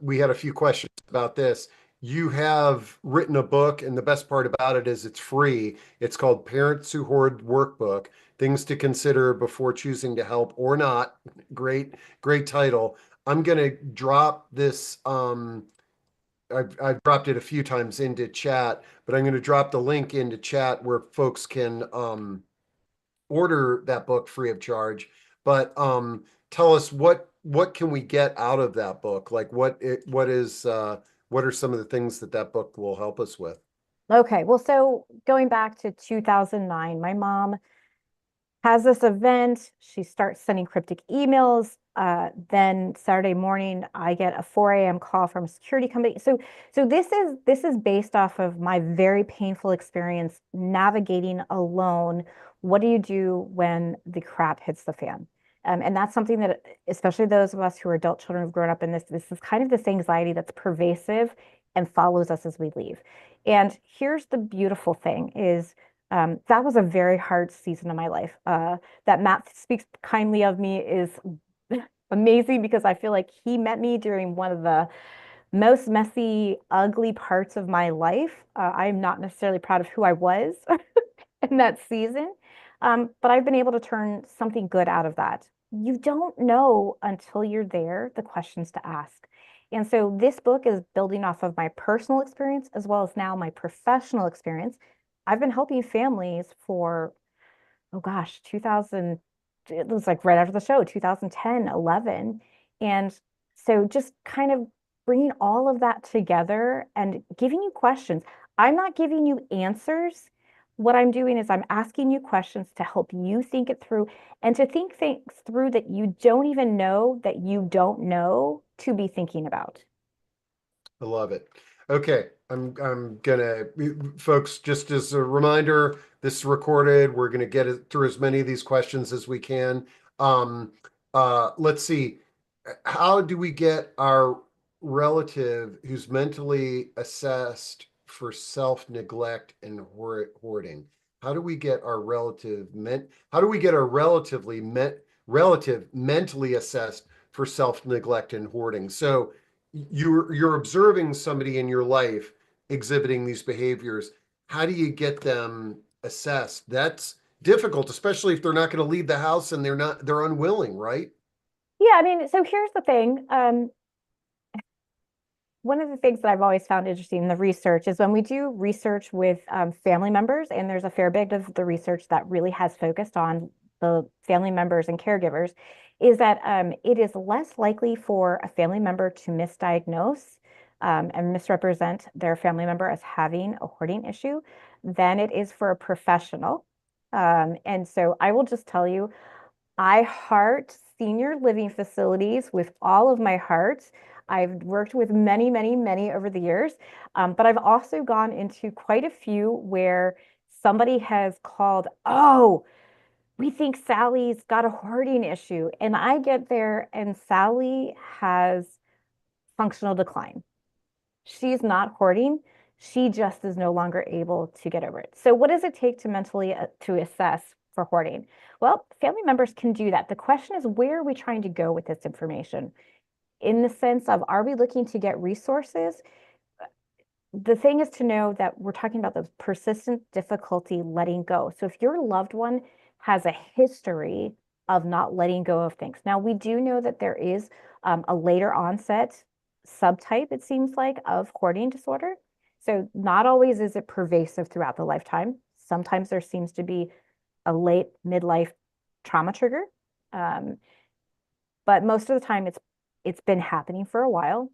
we had a few questions about this. You have written a book, and the best part about it is it's free. It's called Parents Who Hoard Workbook, Things to Consider Before Choosing to Help or Not. Great, great title. I'm gonna drop this. I've dropped it a few times into chat, but I'm gonna drop the link into chat where folks can order that book free of charge. But tell us what can we get out of that book? Like what are some of the things that that book will help us with? Okay, well, so going back to 2009, my mom has this event. She starts sending cryptic emails. Then Saturday morning, I get a 4 a.m. call from a security company. So this is based off of my very painful experience navigating alone. What do you do when the crap hits the fan? And that's something that, especially those of us who are adult children who've grown up in this is kind of this anxiety that's pervasive and follows us as we leave. And here's the beautiful thing is that was a very hard season of my life. That Matt speaks kindly of me is amazing because I feel like he met me during one of the most messy, ugly parts of my life. I'm not necessarily proud of who I was in that season, but I've been able to turn something good out of that. You don't know until you're there the questions to ask. And so this book is building off of my personal experience as well as now my professional experience. I've been helping families for, oh gosh, 2000, it was like right after the show, 2010, 11. And so just kind of bringing all of that together and giving you questions. I'm not giving you answers. What I'm doing is I'm asking you questions to help you think it through and to think things through that you don't even know that you don't know to be thinking about. I love it. Okay, I'm gonna folks, just as a reminder, this is recorded. We're gonna get it through as many of these questions as we can. Um, let's see. How do we get our relative who's mentally assessed for self-neglect and hoarding? How do we get our how do we get our relative mentally assessed for self-neglect and hoarding? So you're observing somebody in your life exhibiting these behaviors. How do you get them assessed? That's difficult, especially if they're not going to leave the house and they're unwilling, right? Yeah, I mean, so here's the thing. one of the things that I've always found interesting in the research is when we do research with family members, and there's a fair bit of the research that really has focused on the family members and caregivers, is that it is less likely for a family member to misdiagnose and misrepresent their family member as having a hoarding issue than it is for a professional. And so I will just tell you, I heart senior living facilities with all of my heart. I've worked with many, many, many over the years, but I've also gone into quite a few where somebody has called, oh, we think Sally's got a hoarding issue. And I get there and Sally has functional decline. She's not hoarding. She just is no longer able to get over it. So what does it take to mentally to assess for hoarding? Well, family members can do that. The question is, where are we trying to go with this information? In the sense of, are we looking to get resources? The thing is to know that we're talking about the persistent difficulty letting go. So if your loved one has a history of not letting go of things. Now, we do know that there is a later onset subtype, it seems like, of hoarding disorder. So not always is it pervasive throughout the lifetime. Sometimes there seems to be a late midlife trauma trigger. Um, but most of the time it's been happening for a while.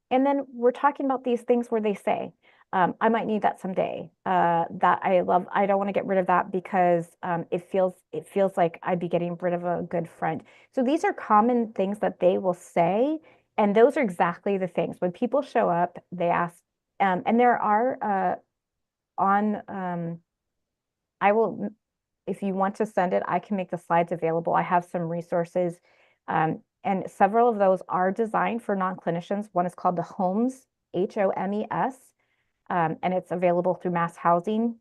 And then we're talking about these things where they say, I might need that someday. That I love. I don't want to get rid of that because it feels like I'd be getting rid of a good friend. So these are common things that they will say, and those are exactly the things. When people show up, they ask, and there are on I will, if you want to send it, I can make the slides available. I have some resources, and several of those are designed for non-clinicians. One is called the HOMES, HOMES, and it's available through Mass Housing,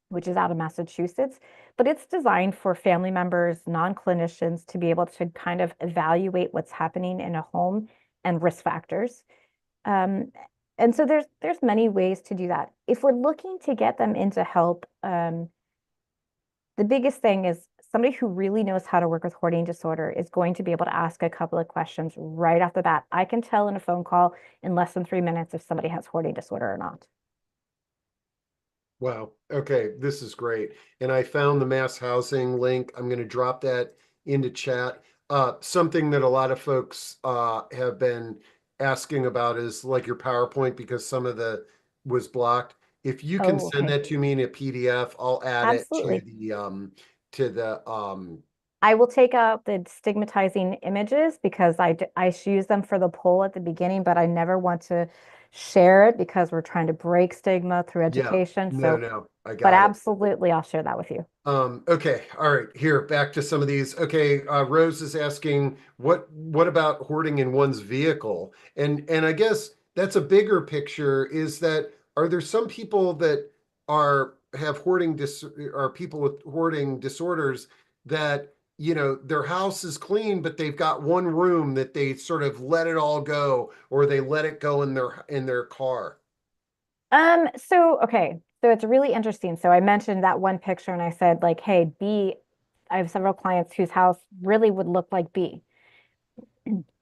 which is out of Massachusetts. But it's designed for family members, non-clinicians, to be able to kind of evaluate what's happening in a home and risk factors. Um, and so there's many ways to do that. If we're looking to get them into help, the biggest thing is somebody who really knows how to work with hoarding disorder is going to be able to ask a couple of questions right off the bat. I can tell in a phone call in less than 3 minutes if somebody has hoarding disorder or not. Wow. Okay, this is great. And I found the mass housing link. I'm going to drop that into chat. Something that a lot of folks have been asking about is like your PowerPoint because some of the was blocked. If you can Oh, send okay. that to me in a PDF, I'll add it Absolutely. to the I will take out the stigmatizing images because I use them for the poll at the beginning, but I never want to share it because we're trying to break stigma through yeah. education. No, So, no, I but got it. absolutely, I'll share that with you. Okay, all right, here, back to some of these. Okay, Rose is asking what about hoarding in one's vehicle? And I guess that's a bigger picture, is that are there some people that are have hoarding dis are people with hoarding disorders that, their house is clean, but they've got one room that they sort of let it all go, or they let it go in their car. So okay, so it's really interesting. So I mentioned that one picture and I said like, hey, B, I have several clients whose house really would look like B.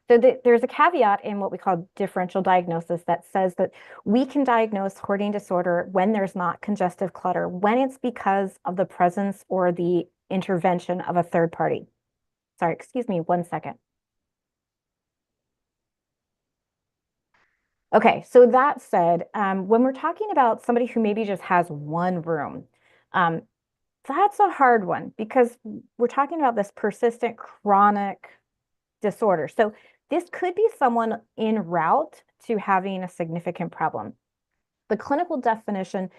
So there's a caveat in what we call differential diagnosis that says that we can diagnose hoarding disorder when there's not congestive clutter, when it's because of the presence or the intervention of a third party. Sorry, excuse me, 1 second. Okay, so that said, when we're talking about somebody who maybe just has one room, um, that's a hard one because we're talking about this persistent chronic disorder. So this could be someone en route to having a significant problem. The clinical definition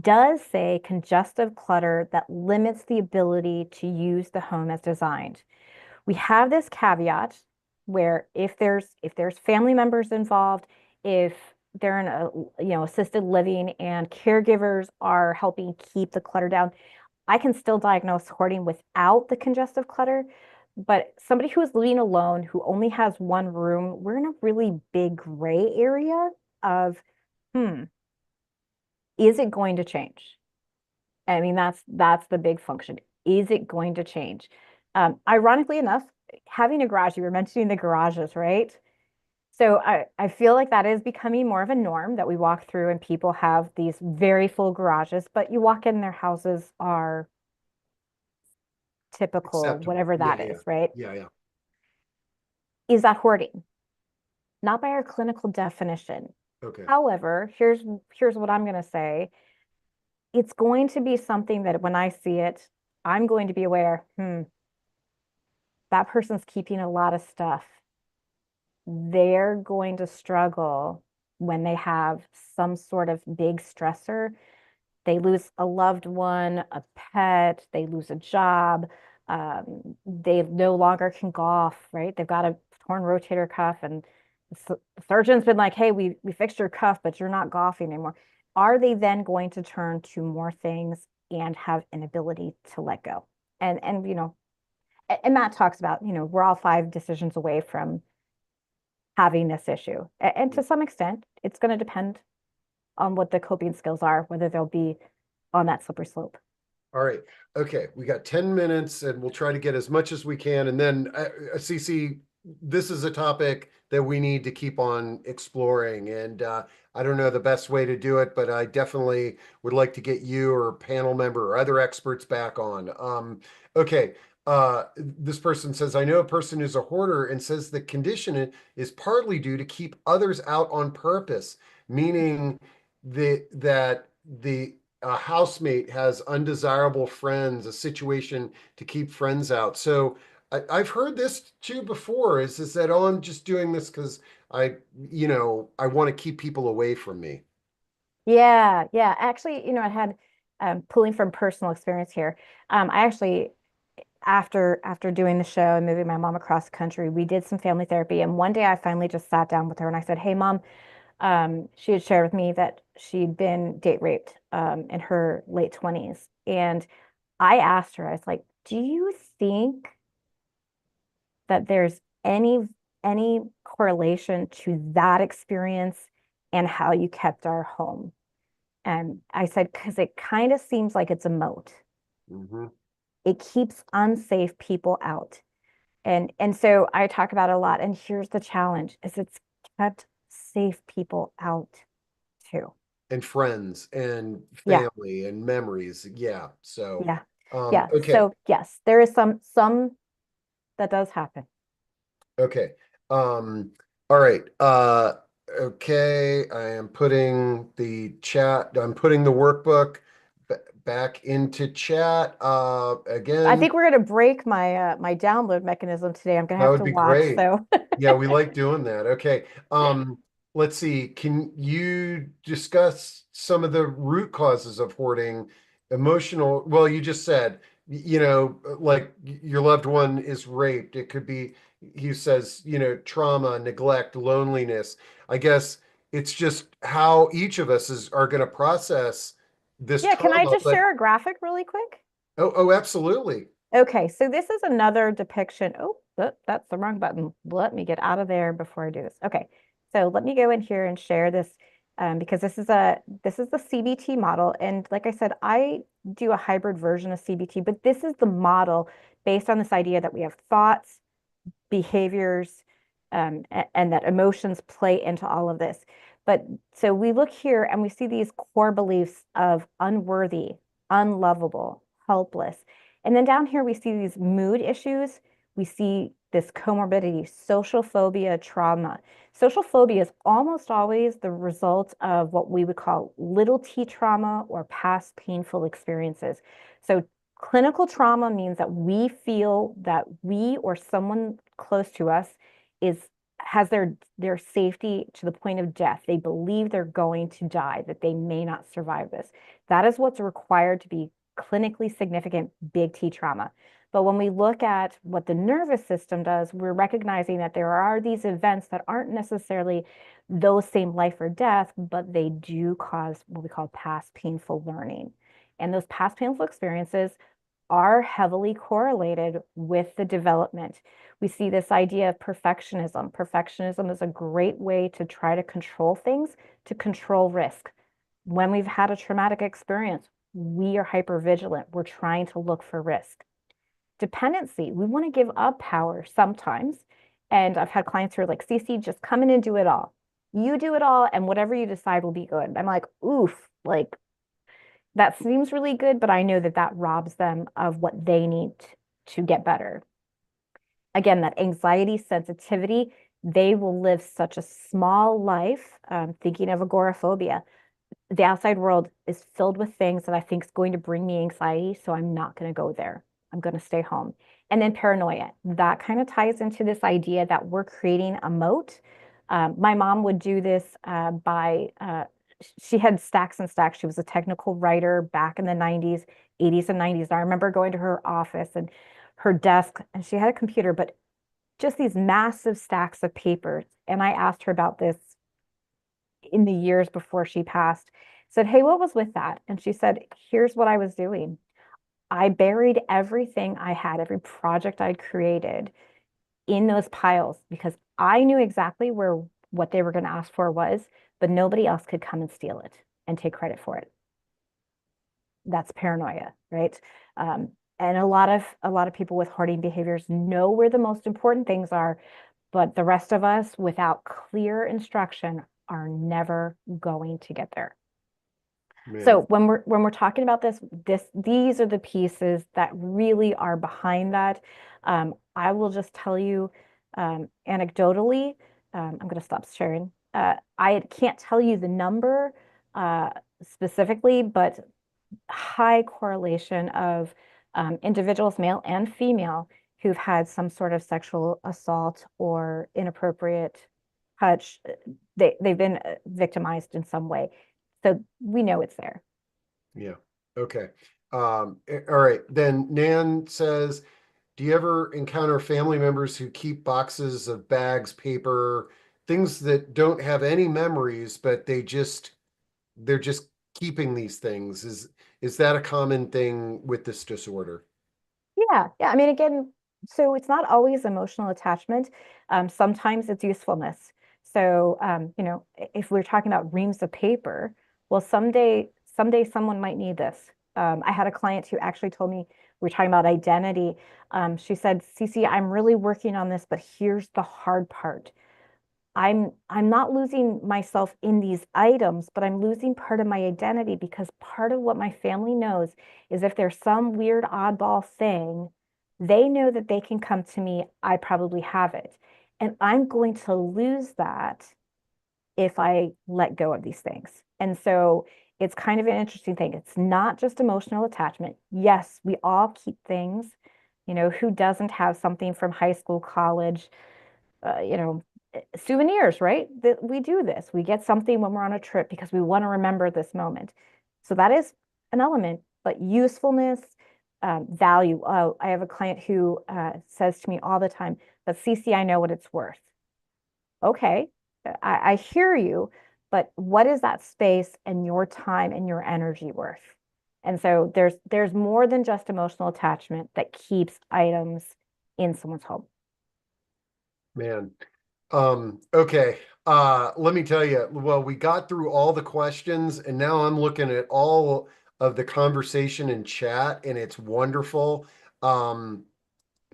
does say congestive clutter that limits the ability to use the home as designed. We have this caveat where if there's family members involved, if they're in a assisted living and caregivers are helping keep the clutter down, I can still diagnose hoarding without the congestive clutter. But somebody who is living alone, who only has one room, we're in a really big gray area of, hmm, is it going to change? I mean, that's the big function. Is it going to change? Ironically enough, having a garage, you were mentioning the garages, right? So I feel like that is becoming more of a norm that we walk through and people have these very full garages, but you walk in, their houses are typical, Acceptable. whatever Yeah, that yeah, is, right? yeah, yeah. Is that hoarding? Not by our clinical definition. Okay. However, here's what I'm going to say. It's going to be something that when I see it, I'm going to be aware, that person's keeping a lot of stuff. They're going to struggle when they have some sort of big stressor. They lose a loved one, a pet, they lose a job, they no longer can golf, right? They've got a torn rotator cuff, and the surgeon's been like, hey, we fixed your cuff, but you're not golfing anymore. Are they then going to turn to more things and have an ability to let go? And and Matt talks about, we're all 5 decisions away from having this issue. And to some extent, it's going to depend on what the coping skills are, whether they'll be on that slippery slope. All right. Okay. We got 10 minutes and we'll try to get as much as we can. And then, Cece, this is a topic that we need to keep on exploring. And I don't know the best way to do it, but I definitely would like to get you or a panel member or other experts back on. Okay. This person says, I know a person who's a hoarder and says the condition is partly due to keep others out on purpose, meaning that the a housemate has undesirable friends, a situation to keep friends out. So I've heard this too before. Is that, oh, I'm just doing this because I want to keep people away from me. Yeah, yeah. Actually, I had pulling from personal experience here. I actually, after doing the show and moving my mom across the country, we did some family therapy. And one day I finally just sat down with her and I said, hey, mom, she had shared with me that she'd been date raped in her late 20s. And I asked her, I was like, do you think that there's any correlation to that experience and how you kept our home? And I said, because it kind of seems like it's a moat. Hmm. It keeps unsafe people out. And so I talk about it a lot. And here's the challenge is it's kept safe people out too. And friends and Yeah. family and memories. Yeah. So, Yeah. Yeah. okay. So yes, there is some that does happen. Okay. All right. Okay. I'm putting the workbook back into chat. I Again, think we're gonna break my download mechanism today. I'm gonna that have would to be watch. great. So Yeah, we like doing that. Okay. Let's see. Can you discuss some of the root causes of hoarding? Emotional, well, you just said, like your loved one is raped. It could be, he says, trauma, neglect, loneliness. I guess it's just how each of us are going to process this yeah, can I trauma. just But share a graphic really quick? oh, absolutely. Okay, so this is another depiction. Oh, that's the wrong button. Let me get out of there before I do this. Okay, so let me go in here and share this because this is the CBT model, and like I said, I do a hybrid version of CBT, but this is the model based on this idea that we have thoughts, behaviors, and that emotions play into all of this. But so we look here and we see these core beliefs of unworthy, unlovable, helpless. And then down here, we see these mood issues. We see this comorbidity, social phobia, trauma. Social phobia is almost always the result of what we would call little t trauma or past painful experiences. So clinical trauma means that we feel that we or someone close to us is has their safety to the point of death. They believe they're going to die, that they may not survive this. That is what's required to be clinically significant big T trauma. But when we look at what the nervous system does, we're recognizing that there are these events that aren't necessarily those same life or death, but they do cause what we call past painful learning. And those past painful experiences are heavily correlated with the development. We see this idea of perfectionism. Perfectionism is a great way to try to control things, to control risk. When we've had a traumatic experience, we are hypervigilant. We're trying to look for risk. Dependency, we want to give up power sometimes. And I've had clients who are like, Cece, just come in and do it all. You do it all, and whatever you decide will be good. I'm like, oof, like that seems really good, but I know that that robs them of what they need to get better. Again, that anxiety, sensitivity, they will live such a small life. Thinking of agoraphobia, the outside world is filled with things that I think is going to bring me anxiety, so I'm not going to go there. I'm going to stay home. And then paranoia, that kind of ties into this idea that we're creating a moat. My mom would do this she had stacks and stacks. She was a technical writer back in the 90s, 80s, and 90s. I remember going to her office and her desk, and she had a computer, but just these massive stacks of papers. And I asked her about this in the years before she passed, said, hey, what was with that? And she said, here's what I was doing. I buried everything I had, every project I'd created in those piles because I knew exactly where what they were going to ask for was, but nobody else could come and steal it and take credit for it. That's paranoia, right? And a lot of people with hoarding behaviors know where the most important things are, but the rest of us, without clear instruction, are never going to get there. So Man. when we're talking about these are the pieces that really are behind that. I will just tell you anecdotally, I'm going to stop sharing. I can't tell you the number uh, specifically, but high correlation of individuals, male and female, who've had some sort of sexual assault or inappropriate touch. They've been victimized in some way. So we know it's there. Yeah. Okay. All right. Then Nan says, do you ever encounter family members who keep boxes of bags, paper, things that don't have any memories, but they're just keeping these things? Is that a common thing with this disorder? Yeah, yeah. I mean, again, so it's not always emotional attachment. Sometimes it's usefulness. So, if we're talking about reams of paper, well, someday someone might need this. I had a client who actually told me we are talking about identity. She said, "Cece, I'm really working on this, but here's the hard part. I'm not losing myself in these items, but I'm losing part of my identity because part of what my family knows is if there's some weird oddball thing, they know that they can come to me. I probably have it. And I'm going to lose that if I let go of these things. And so it's kind of an interesting thing. It's not just emotional attachment. Yes, we all keep things. Who doesn't have something from high school, college? Souvenirs, right? That we do this. We get something when we're on a trip because we want to remember this moment. So that is an element, but usefulness, value. Oh, I have a client who says to me all the time, but Cece, I know what it's worth. Okay, I hear you, but what is that space and your time and your energy worth? And so there's more than just emotional attachment that keeps items in someone's home. Man. Okay. Let me tell you, well, we got through all the questions and now I'm looking at all of the conversation in chat and it's wonderful. Um,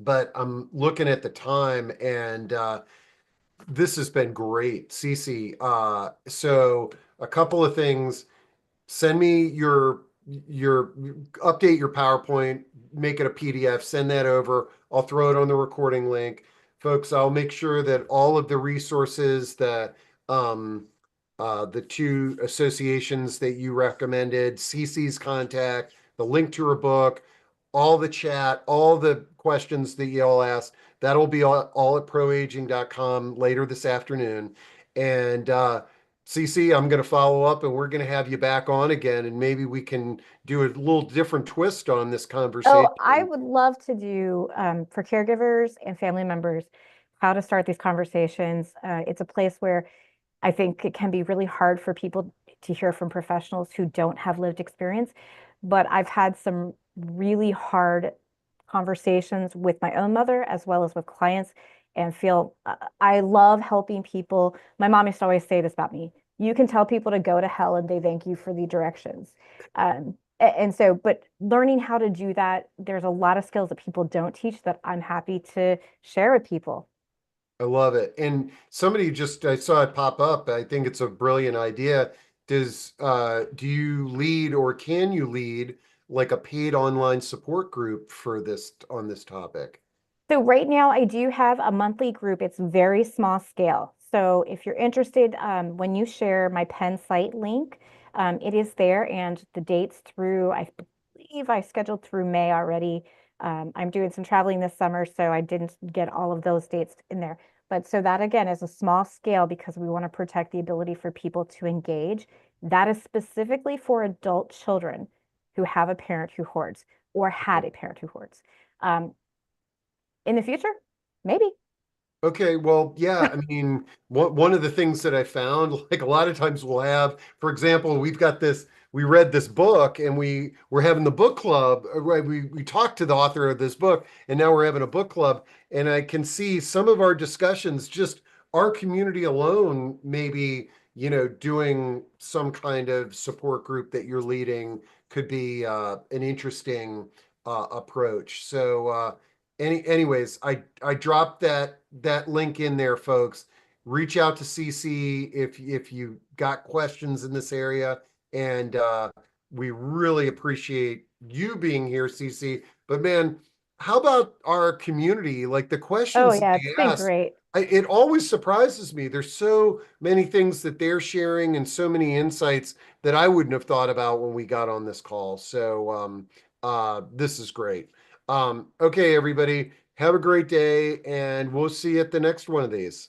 but I'm looking at the time and this has been great, Cece. So a couple of things. Send me your update your PowerPoint, make it a PDF, send that over. I'll throw it on the recording link. Folks, I'll make sure that all of the resources, um the two associations that you recommended, Cece's contact, the link to her book, all the chat, all the questions that you all asked, that'll be all at proaging.com later this afternoon. And CC, I'm going to follow up and we're going to have you back on again, and maybe we can do a little different twist on this Oh, I conversation. would love to do for caregivers and family members how to start these conversations. It's a place where I think it can be really hard for people to hear from professionals who don't have lived experience. But I've had some really hard conversations with my own mother as well as with clients and feel I love helping people. My mom used to always say this about me. You can tell people to go to hell and they thank you for the directions. And so, but learning how to do that, there's a lot of skills that people don't teach that I'm happy to share with people. I love it. And somebody just, I saw it pop up. I think it's a brilliant idea. Do you lead or can you lead like a paid online support group for this on this topic? So right now I do have a monthly group. It's very small scale. So if you're interested, when you share my Penn site link, it is there and the dates through, I believe I scheduled through May already. I'm doing some traveling this summer, so I didn't get all of those dates in there. But so that again is a small scale because we want to protect the ability for people to engage. That is specifically for adult children who have a parent who hoards or had a parent who hoards. Um, in the future, maybe. Okay, well, yeah, I mean, one of the things that I found, like a lot of times we'll have, for example, we read this book and we're having the book club, right? We talked to the author of this book and now we're having a book club. And I can see some of our discussions, just our community alone, maybe, doing some kind of support group that you're leading could be an interesting approach. Anyways, I dropped that link in there, folks. Reach out to Cece if you got questions in this area, and we really appreciate you being here, Cece. But man, how about our community? Like the Oh questions that yeah, they it's been ask, great. it always surprises me. There's so many things that they're sharing and so many insights that I wouldn't have thought about when we got on this call. This is great. Okay, everybody, have a great day, and we'll see you at the next one of these.